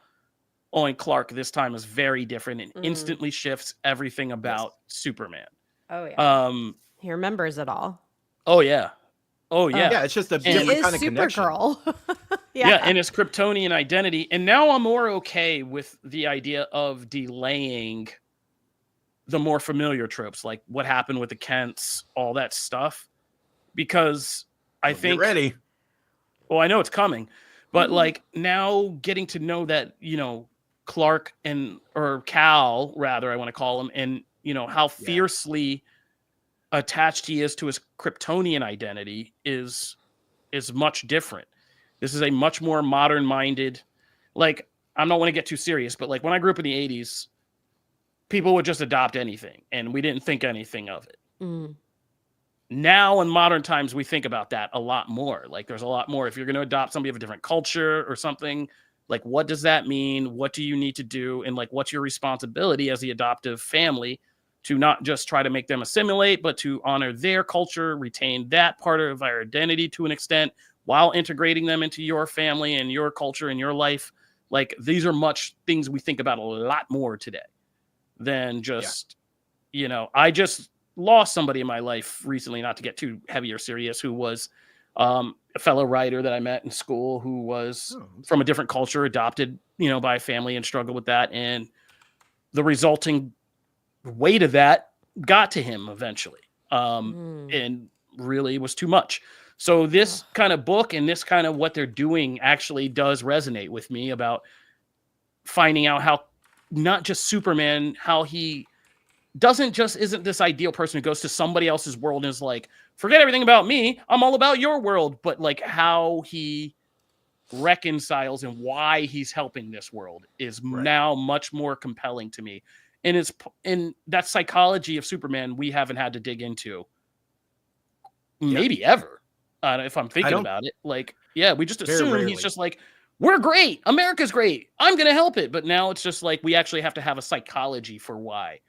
on Clark this time is very different and instantly shifts everything about Superman. Oh yeah. Um, He remembers it all. oh yeah, oh yeah, Yeah, it's just a He different is kind of connection. Supergirl. yeah, and his Kryptonian identity. And now I'm more okay with the idea of delaying the more familiar tropes, like what happened with the Kents, all that stuff, because I Get think, ready. well, I know it's coming, but like now getting to know that, you know, Clark or Cal, rather, I want to call him, and, you know, how fiercely attached he is to his Kryptonian identity is much different. This is a much more modern minded, like, I don't want to get too serious, but like when I grew up in the 80s, people would just adopt anything and we didn't think anything of it. Now in modern times, we think about that a lot more. Like there's a lot more. If you're going to adopt somebody of a different culture or something, like what does that mean? What do you need to do? And like, what's your responsibility as the adoptive family to not just try to make them assimilate, but to honor their culture, retain that part of our identity to an extent while integrating them into your family and your culture and your life. Like these are much things we think about a lot more today than just, you know, I just lost somebody in my life recently, not to get too heavy or serious, who was a fellow writer that I met in school who was from a different culture, adopted, you know, by a family and struggled with that. And the resulting weight of that got to him eventually. And really was too much. So this kind of book and this kind of what they're doing actually does resonate with me about finding out how not just Superman, how he isn't this ideal person who goes to somebody else's world and is like, forget everything about me, I'm all about your world, but like how he reconciles and why he's helping this world is now much more compelling to me. And it's in that psychology of Superman we haven't had to dig into maybe ever, if I'm thinking about it. Like, yeah, we just assume he's just like, we're great, America's great, I'm gonna help it. But now it's just like we actually have to have a psychology for why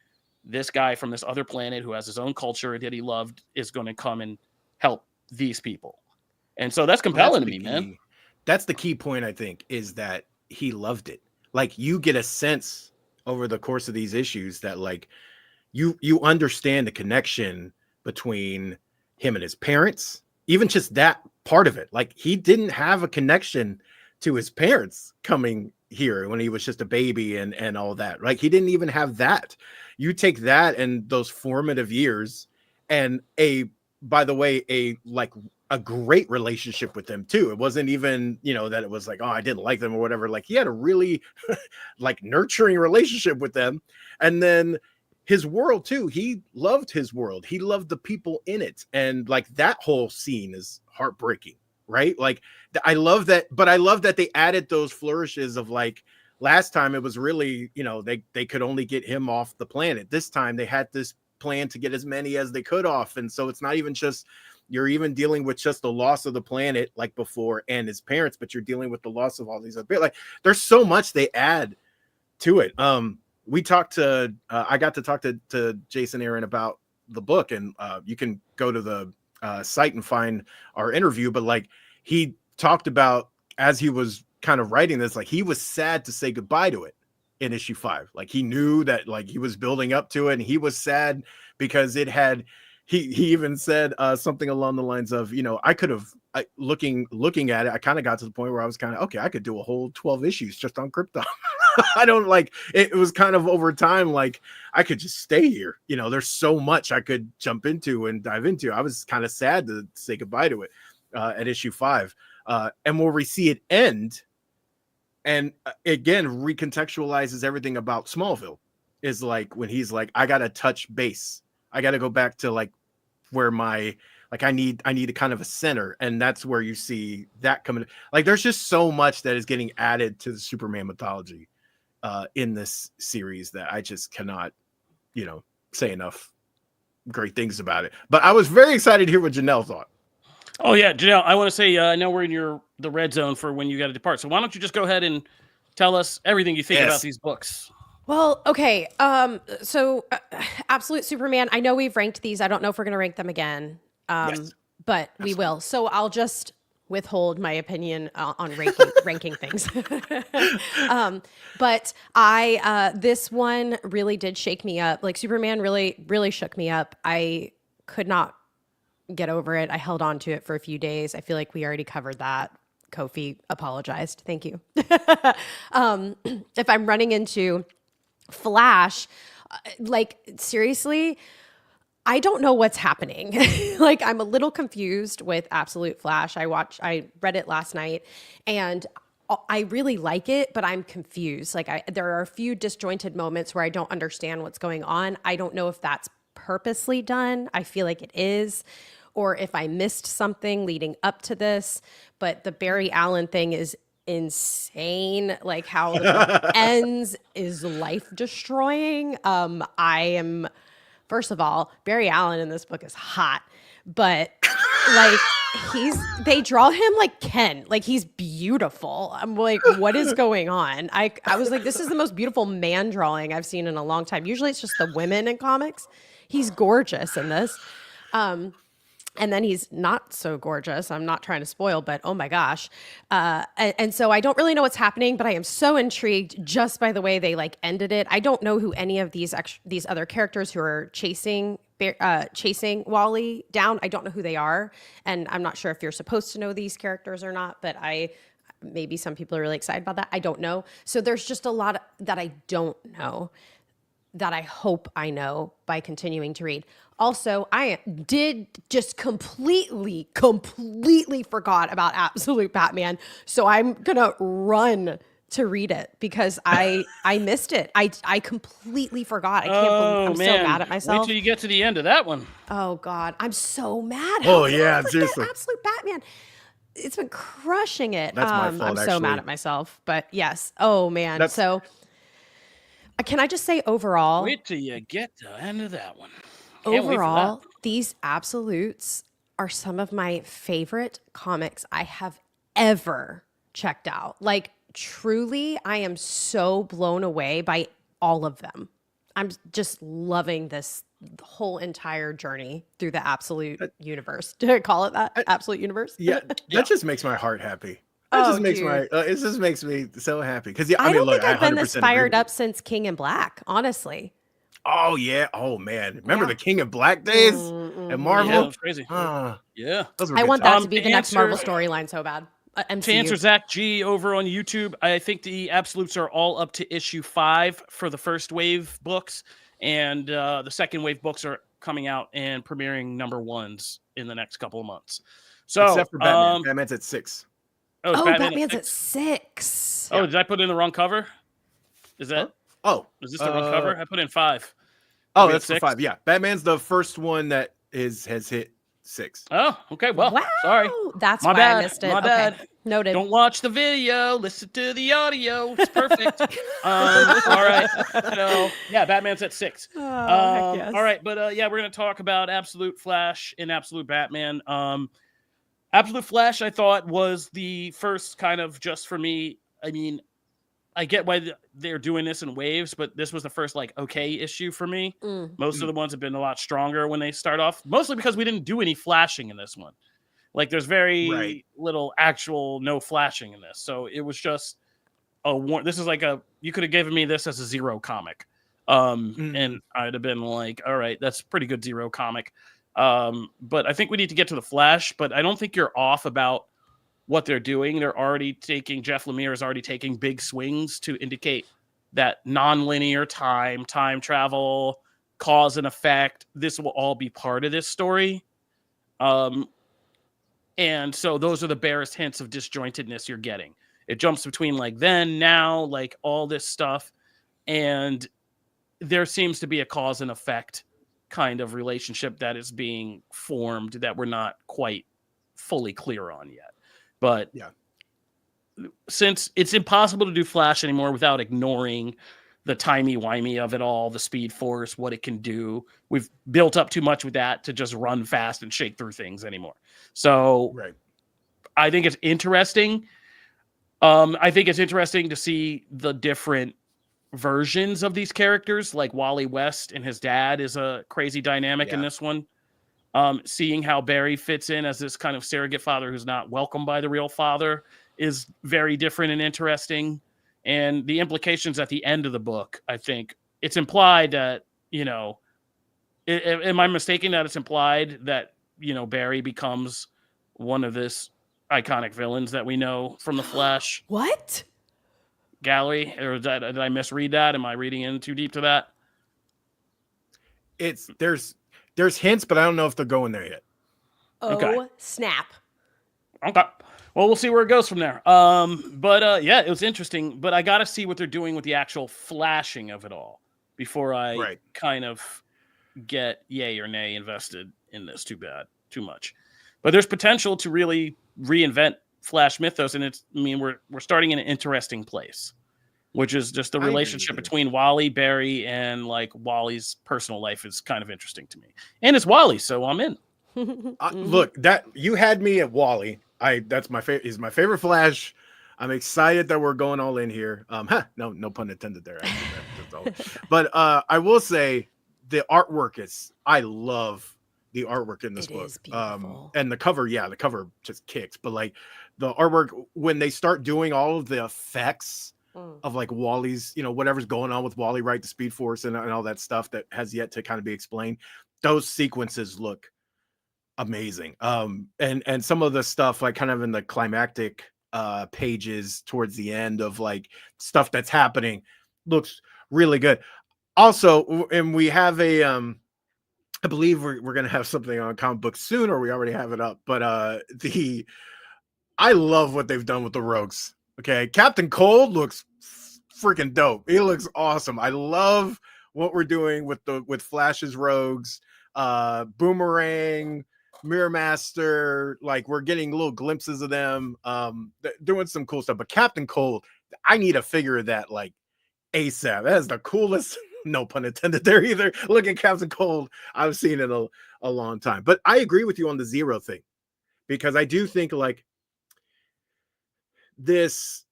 this guy from this other planet who has his own culture that he loved is going to come and help these people. And so that's compelling to me, man. That's the key point, I think, is that he loved it. Like you get a sense over the course of these issues that like you understand the connection between him and his parents, even just that part of it. Like he didn't have a connection to his parents coming here when he was just a baby and all that. Like he didn't even have that. You take that and those formative years and by the way, a great relationship with them too. It wasn't even, you know, that it was like, oh, I didn't like them or whatever. Like he had a really like nurturing relationship with them. And then his world too. He loved his world. He loved the people in it. And like that whole scene is heartbreaking, right? Like I love that, but I love that they added those flourishes of like, last time it was really, you know, they could only get him off the planet. This time they had this plan to get as many as they could off. And so it's not even just, you're even dealing with just the loss of the planet like before and his parents, but you're dealing with the loss of all these other, like there's so much they add to it. We talked to, I got to talk to Jason Aaron about the book, and you can go to the site and find our interview, but like he talked about as he was kind of writing this, like he was sad to say goodbye to it in issue 5. Like he knew that like he was building up to it and he was sad because it had, he even said something along the lines of, you know, I could have looking at it, I kind of got to the point where I was kind of, okay, I could do a whole 12 issues just on Krypton. I don't like it was kind of over time, like I could just stay here, you know, there's so much I could jump into and dive into. I was kind of sad to say goodbye to it at issue 5, and where we see it end, and again recontextualizes everything about Smallville, is like when he's like, I gotta touch base, I gotta go back to like where my, like I need a kind of a center, and that's where you see that coming. Like there's just so much that is getting added to the Superman mythology in this series that I just cannot, you know, say enough great things about it. But I was very excited to hear what Janelle thought. Oh yeah, Janelle, I want to say I know we're in the red zone for when you got to depart. So why don't you just go ahead and tell us everything you think about these books? Well, okay. So Absolute Superman, I know we've ranked these. I don't know if we're going to rank them again. Yes. But we will. So I'll just withhold my opinion on ranking things. But this one really did shake me up. Like Superman really shook me up. I could not get over it. I held on to it for a few days. I feel like we already covered that. Kofi apologized. Thank you. If I'm running into Flash, like seriously, I don't know what's happening. Like I'm a little confused with Absolute Flash. I read it last night and I really like it, but I'm confused. Like there are a few disjointed moments where I don't understand what's going on. I don't know if that's purposely done. I feel like it is, or if I missed something leading up to this, but the Barry Allen thing is insane. Like how the book ends is life destroying. First of all, Barry Allen in this book is hot, but like they draw him like Ken, like he's beautiful. I'm like, what is going on? I was like, this is the most beautiful man drawing I've seen in a long time. Usually it's just the women in comics. He's gorgeous in this. And then he's not so gorgeous. I'm not trying to spoil, but oh my gosh. And so I don't really know what's happening, but I am so intrigued just by the way they like ended it. I don't know who any of these other characters who are chasing Wally down. I don't know who they are. And I'm not sure if you're supposed to know these characters or not, but maybe some people are really excited about that. I don't know. So there's just a lot that I don't know that I hope I know by continuing to read. Also, I did just completely forgot about Absolute Batman. So I'm going to run to read it because I missed it. I completely forgot. I can't believe I'm so mad at myself. Wait till you get to the end of that one. Oh God, I'm so mad. Oh yeah, seriously. Absolute Batman. It's been crushing it. That's my fault, I'm so actually. mad at myself. But yes. Oh man. So can I just say overall? Wait till you get to the end of that one. Overall, these absolutes are some of my favorite comics I have ever checked out. Like, truly, I am so blown away by all of them. I'm just loving this whole entire journey through the absolute universe. Did I call it that? Absolute universe? Yeah, that just makes my heart happy. It just makes me so happy. Because I don't think I've been this fired up since King in Black, honestly. Oh yeah. Oh man. Remember the King of Black days and Marvel? Yeah, that was crazy. Yeah. I want that to be the next Marvel storyline so bad. MCU. To answer Zach G over on YouTube, I think the absolutes are all up to issue 5 for the first wave books, and the second wave books are coming out and premiering number 1s in the next couple of months. So except for Batman. Batman's at 6. Oh, Batman's at 6. Oh, did I put in the wrong cover? Is that? Oh, is this the wrong cover? I put in 5. Oh, that's for 5. Yeah, Batman's the first one that has hit 6. Oh, okay. Well, wow. Sorry. That's my why bad. I missed it. My bad. Noted. Don't watch the video. Listen to the audio. It's perfect. All right. So, yeah, Batman's at 6. Heck yes. All right. But, yeah, we're going to talk about Absolute Flash and Absolute Batman. Absolute Flash, I thought, was the first kind of just for me. I mean, I get why they're doing this in waves, but this was the first like okay issue for me. Most of the ones have been a lot stronger when they start off, mostly because we didn't do any flashing in this one. Like there's very little actual no flashing in this, so it was just this is like you could have given me this as a 0 comic, and I'd have been like, all right, that's a pretty good 0 comic. But I think we need to get to the Flash, but I don't think you're off about what they're doing. They're already Jeff Lemire is already taking big swings to indicate that non-linear time travel, cause and effect, this will all be part of this story. And so those are the barest hints of disjointedness you're getting. It jumps between like then, now, like all this stuff. And there seems to be a cause and effect kind of relationship that is being formed that we're not quite fully clear on yet. But yeah, since it's impossible to do Flash anymore without ignoring the timey-wimey of it all, the Speed Force, what it can do. We've built up too much with that to just run fast and shake through things anymore. So Right. I think it's interesting. I think it's interesting to see the different versions of these characters. Like Wally West and his dad is a crazy dynamic in this one. Seeing how Barry fits in as this kind of surrogate father who's not welcomed by the real father is very different and interesting. And the implications at the end of the book, I think it's implied that, you know, am I mistaken that it's implied that, you know, Barry becomes one of this iconic villains that we know from the Flash What? gallery? Or did I misread that? Am I reading in too deep to that? There's hints, but I don't know if they're going there yet. Oh, snap. Okay. Well, we'll see where it goes from there. Yeah, it was interesting, but I got to see what they're doing with the actual flashing of it all before I kind of get yay or nay invested in this too much. But there's potential to really reinvent Flash mythos, and we're starting in an interesting place, which is just the relationship between Wally, Barry, and like Wally's personal life is kind of interesting to me. And it's Wally, so I'm in. Look, that you had me at Wally. That's my favorite. He's my favorite Flash. I'm excited that we're going all in here. No pun intended there. But I will say the artwork I love the artwork in this book. Is beautiful. And the cover just kicks. But like the artwork when they start doing all of the effects of like Wally's, you know, whatever's going on with Wally, right? The Speed Force and all that stuff that has yet to kind of be explained. Those sequences look amazing. And some of the stuff like kind of in the climactic pages towards the end of like stuff that's happening looks really good. Also, and we have I believe we're gonna have something on comic book soon, or we already have it up. But I love what they've done with the rogues. Okay, Captain Cold looks freaking dope. He looks awesome. I love what we're doing with Flash's rogues, Boomerang, Mirror Master. Like we're getting little glimpses of them doing some cool stuff. But Captain Cold, I need a figure of that like ASAP. That is the coolest. No pun intended there either. Look at Captain Cold. I've seen it a long time. But I agree with you on the Zero thing, because I do think like this,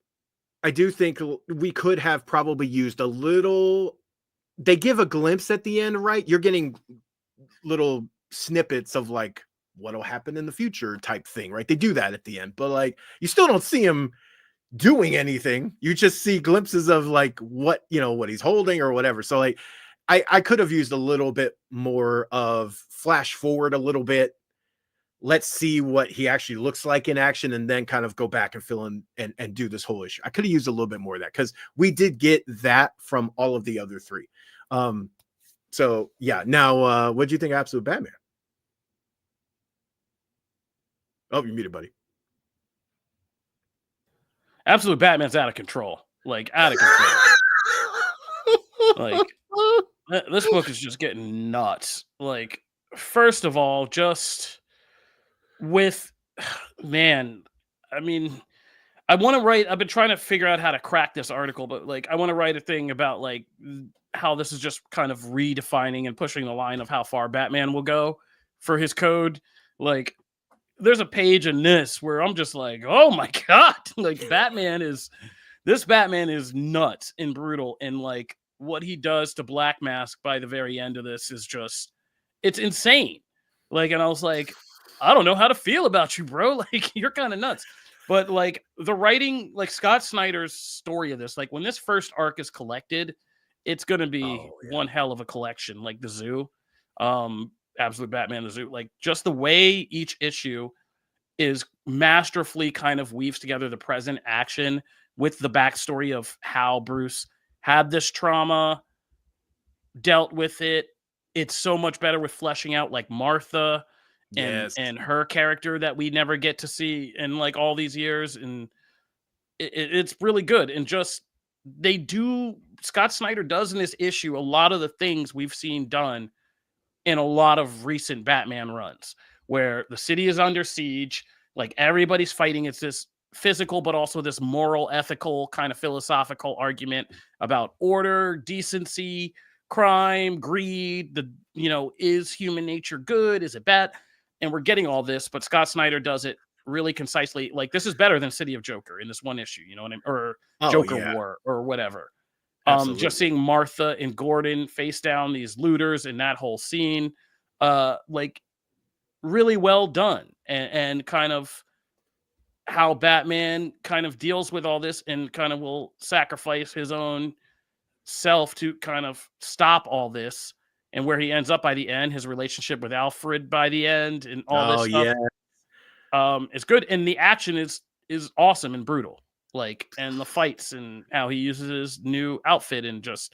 I do think we could have probably used a little. They give a glimpse at the end, right? You're getting little snippets of like what'll happen in the future type thing, right? They do that at the end, but like you still don't see him doing anything. You just see glimpses of like what he's holding or whatever. So like I could have used a little bit more of flash forward a little bit. Let's see what he actually looks like in action, and then kind of go back and fill in and do this whole issue. I could have used a little bit more of that because we did get that from all of the other three. So yeah. Now what do you think of Absolute Batman? Oh, you muted, buddy. Absolute Batman's out of control. Like, out of control. Like, this book is just getting nuts. Like, first of all, just with, man, I mean, I want to write, I've been trying to figure out how to crack this article, but like, I want to write a thing about like how this is just kind of redefining and pushing the line of how far Batman will go for his code. Like, there's a page in this where I'm just like, oh my God, like this Batman is nuts and brutal. And like what he does to Black Mask by the very end of this is just, it's insane. Like, and I was like, I don't know how to feel about you, bro. Like, you're kind of nuts. But like the writing, like Scott Snyder's story of this, like when this first arc is collected, it's going to be one hell of a collection. Like the Zoo, Absolute Batman, the Zoo, like just the way each issue is masterfully kind of weaves together the present action with the backstory of how Bruce had this trauma, dealt with it. It's so much better with fleshing out like Martha and her character that we never get to see in like all these years. And it's really good. And just Scott Snyder does in this issue a lot of the things we've seen done in a lot of recent Batman runs, where the city is under siege, like everybody's fighting. It's this physical, but also this moral, ethical, kind of philosophical argument about order, decency, crime, greed, is human nature good? Is it bad? And we're getting all this, but Scott Snyder does it really concisely. Like, this is better than City of Joker in this one issue, you know what I mean? Or Joker War or whatever. Just seeing Martha and Gordon face down these looters in that whole scene, like, really well done. And kind of how Batman kind of deals with all this and kind of will sacrifice his own self to kind of stop all this, and where he ends up by the end, his relationship with Alfred by the end, and all this stuff. It's good, and the action is awesome and brutal, like, and the fights and how he uses his new outfit, and just,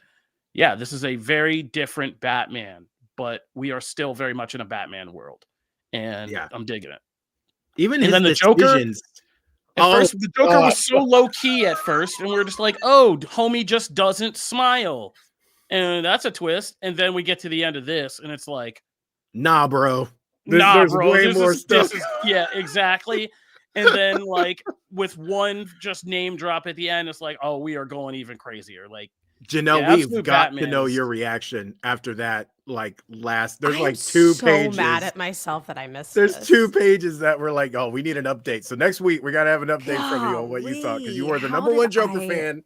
this is a very different Batman, but we are still very much in a Batman world, and I'm digging it. Even and then the decisions. First, the Joker was so low key at first, and we were just like, "Oh, homie just doesn't smile," and that's a twist. And then we get to the end of this, and it's like, "Nah, bro. There's way more stuff." Exactly. And then, like, with one just name drop at the end, it's like, "Oh, we are going even crazier." Like, Janelle, we've got to know your reaction after that. Like, there's like 2 pages. So mad at myself that I missed. There's 2 pages that were like, "Oh, we need an update." So next week we gotta have an update from you on what you thought, because you were the number 1 Joker fan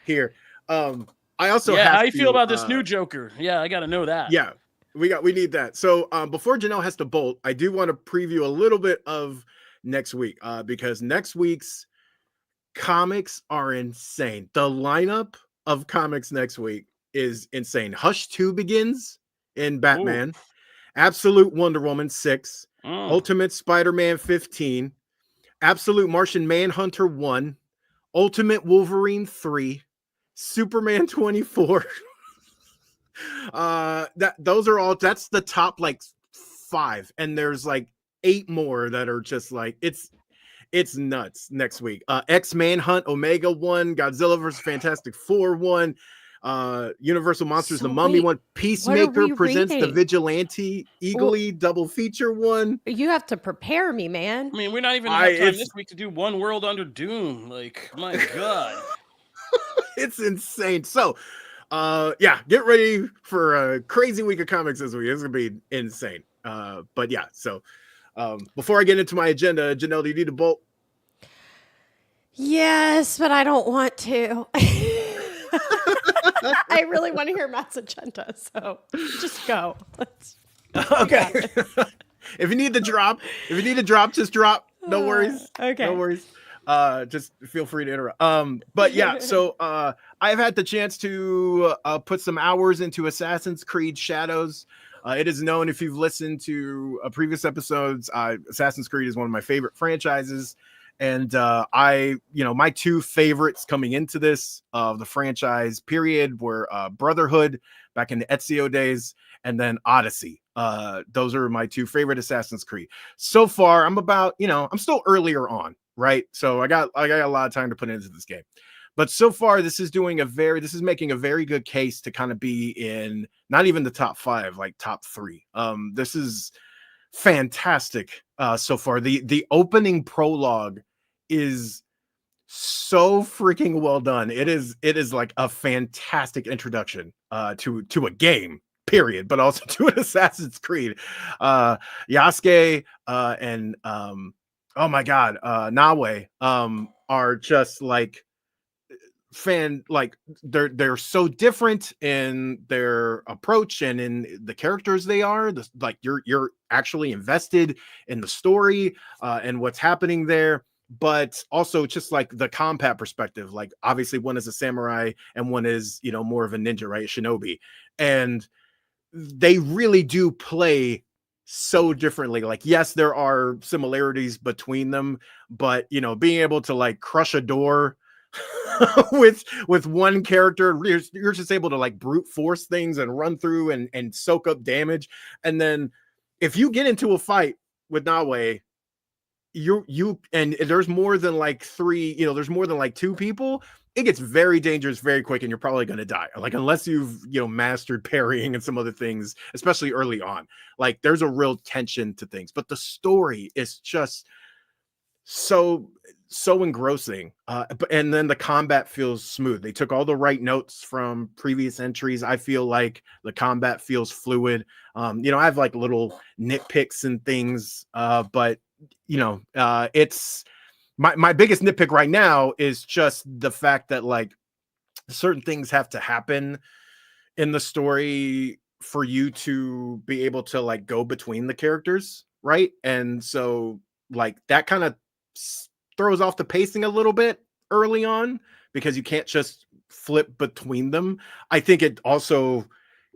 here. I also how you feel about this new Joker? Yeah, I gotta know that. Yeah, we need that. So before Janelle has to bolt, I do want to preview a little bit of next week, because next week's comics are insane. The lineup of comics next week is insane. Hush 2 begins in Batman. Ooh. Absolute Wonder Woman 6, Ultimate Spider-Man 15, Absolute Martian Manhunter 1, Ultimate Wolverine 3, Superman 24. Those are all, that's the top like 5, and there's like 8 more that are just like, it's nuts next week. X-Manhunt Omega 1, Godzilla vs. Fantastic Four 1, Universal Monsters The Mummy 1, Peacemaker presents The Vigilante Eagle-y double feature 1. You have to prepare me, man. I mean, we're not even have time this week to do One World Under Doom. Like, my God. It's insane. So get ready for a crazy week of comics this week. It's gonna be insane. But yeah, so before I get into my agenda, Janelle, do you need to bolt? Yes, but I don't want to. I really want to hear Matt's agenda, so just go. Okay. If you need to drop, just drop. No worries. Okay. No worries. Just feel free to interrupt. But yeah, so I've had the chance to put some hours into Assassin's Creed Shadows. It is known, if you've listened to previous episodes, Assassin's Creed is one of my favorite franchises. And my 2 favorites coming into this the franchise period were Brotherhood back in the Ezio days, and then Odyssey. Those are my 2 favorite Assassin's Creed. So far, I'm about, I'm still earlier on, right? So I got a lot of time to put into this game. But so far, this is making a very good case to kind of be in not even the top 5, like top 3. This is fantastic so far. The opening prologue is so freaking well done. It is like a fantastic introduction to a game, period, but also to an Assassin's Creed. Yasuke and oh my god, Nawe are just like they're so different in their approach and in the characters they are. Like you're actually invested in the story and what's happening there, but also just like the combat perspective. Like obviously one is a samurai and one is, more of a ninja, right? Shinobi. And they really do play so differently. Like, yes, there are similarities between them, but being able to like crush a door with one character, you're just able to like brute force things and run through and soak up damage. And then if you get into a fight with Nawe, you and there's more than like 3, there's more than like 2 people, it gets very dangerous very quick, and you're probably going to die. Like, unless you've mastered parrying and some other things, especially early on. Like, there's a real tension to things, but the story is just so engrossing, and then the combat feels smooth. They took all the right notes from previous entries. I feel like the combat feels fluid. I have like little nitpicks and things, but it's my biggest nitpick right now is just the fact that like certain things have to happen in the story for you to be able to like go between the characters, right? And so like that kind of throws off the pacing a little bit early on because you can't just flip between them. I think it also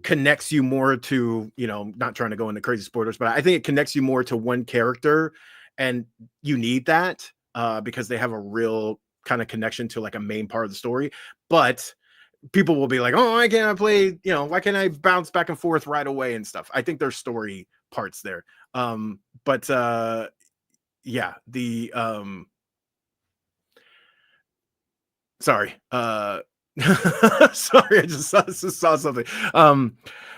connects you more to, not trying to go into crazy spoilers, but I think it connects you more to one character, and you need that because they have a real kind of connection to like a main part of the story. But people will be like, oh, why can't I play, why can't I bounce back and forth right away and stuff? I think there's story parts there. But yeah, the sorry. Sorry, I just saw something.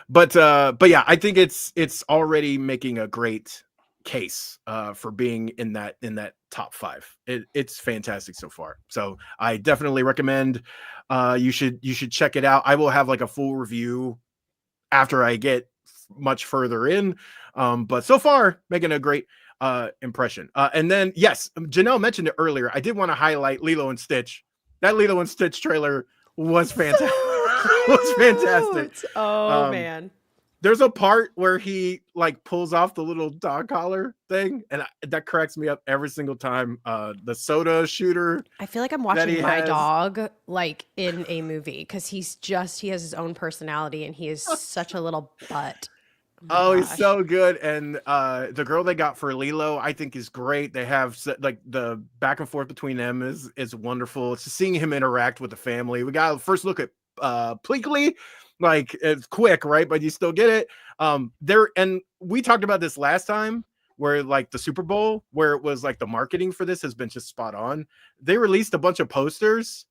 But yeah, I think it's already making a great case for being in that top 5. It's fantastic so far. So I definitely recommend you should check it out. I will have like a full review after I get much further in. But so far making a great impression. And then yes, Janelle mentioned it earlier. I did want to highlight Lilo and Stitch. That Lilo and Stitch trailer was fantastic. Was fantastic. Oh man. There's a part where he like pulls off the little dog collar thing, and that cracks me up every single time. The soda shooter. I feel like I'm watching my dog like in a movie because he has his own personality and he is such a little butt. Oh, he's so good. And the girl they got for Lilo, I think is great. They have like the back and forth between them is wonderful. It's just seeing him interact with the family. We got a first look at Pleakley. Like it's quick, right? But you still get it. And we talked about this last time where like the Super Bowl, where it was like the marketing for this has been just spot on. They released a bunch of posters.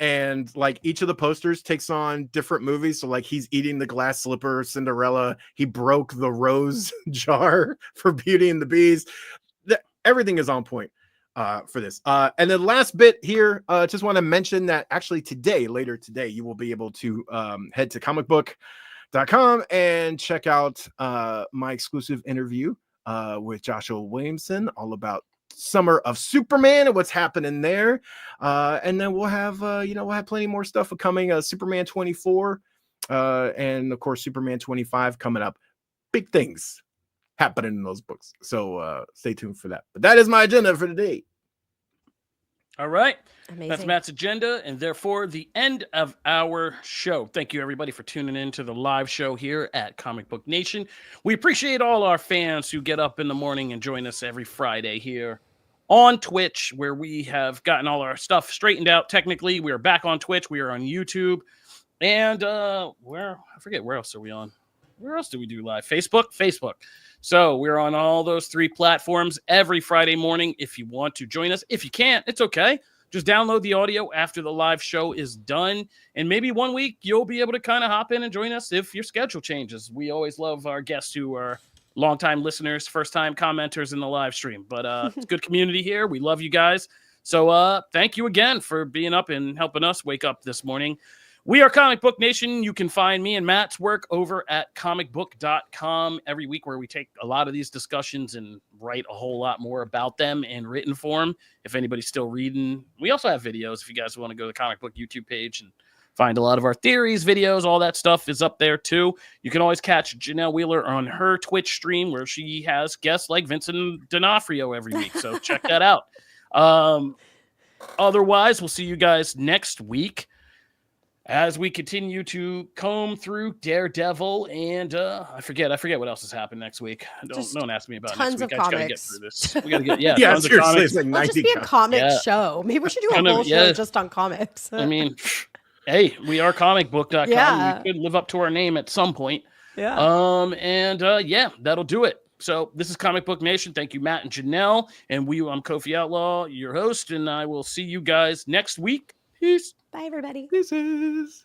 And like each of the posters takes on different movies. So like he's eating the glass slipper, Cinderella. He broke the rose jar for Beauty and the Beast. Everything is on point for this. And then last bit here, just want to mention that actually later today, you will be able to head to comicbook.com and check out my exclusive interview with Joshua Williamson, all about Summer of Superman and what's happening there. And then we'll have plenty more stuff coming. Superman 24 and of course Superman 25 coming up. Big things happening in those books. So stay tuned for that. But that is my agenda for today. All right. Amazing. That's Matt's agenda, and therefore the end of our show. Thank you, everybody, for tuning in to the live show here at Comic Book Nation. We appreciate all our fans who get up in the morning and join us every Friday here on Twitch, where we have gotten all our stuff straightened out. Technically, we are back on Twitch. We are on YouTube. And I forget, where else are we on? Where else do we do live? Facebook. So we're on all those 3 platforms every Friday morning. If you want to join us, if you can't, it's okay. Just download the audio after the live show is done. And maybe one week you'll be able to kind of hop in and join us if your schedule changes. We always love our guests who are longtime listeners, first-time commenters in the live stream. But it's a good community here. We love you guys. So thank you again for being up and helping us wake up this morning. We are Comic Book Nation. You can find me and Matt's work over at comicbook.com every week, where we take a lot of these discussions and write a whole lot more about them in written form. If anybody's still reading, we also have videos. If you guys want to go to the Comic Book YouTube page and find a lot of our theories, videos, all that stuff is up there too. You can always catch Janelle Wheeler on her Twitch stream, where she has guests like Vincent D'Onofrio every week. So check that out. Otherwise, we'll see you guys next week as we continue to comb through Daredevil, and I forget what else has happened next week. Don't ask me about next week. I just gotta get through this. We gotta get tons of comics. It's like It'll just be a comic show. Maybe we should do a whole show just on comics. I mean, hey, we are comicbook.com. Yeah. We could live up to our name at some point. Yeah. Yeah, that'll do it. So this is Comic Book Nation. Thank you, Matt and Janelle. And I'm Kofi Outlaw, your host, and I will see you guys next week. Peace. Bye, everybody. This is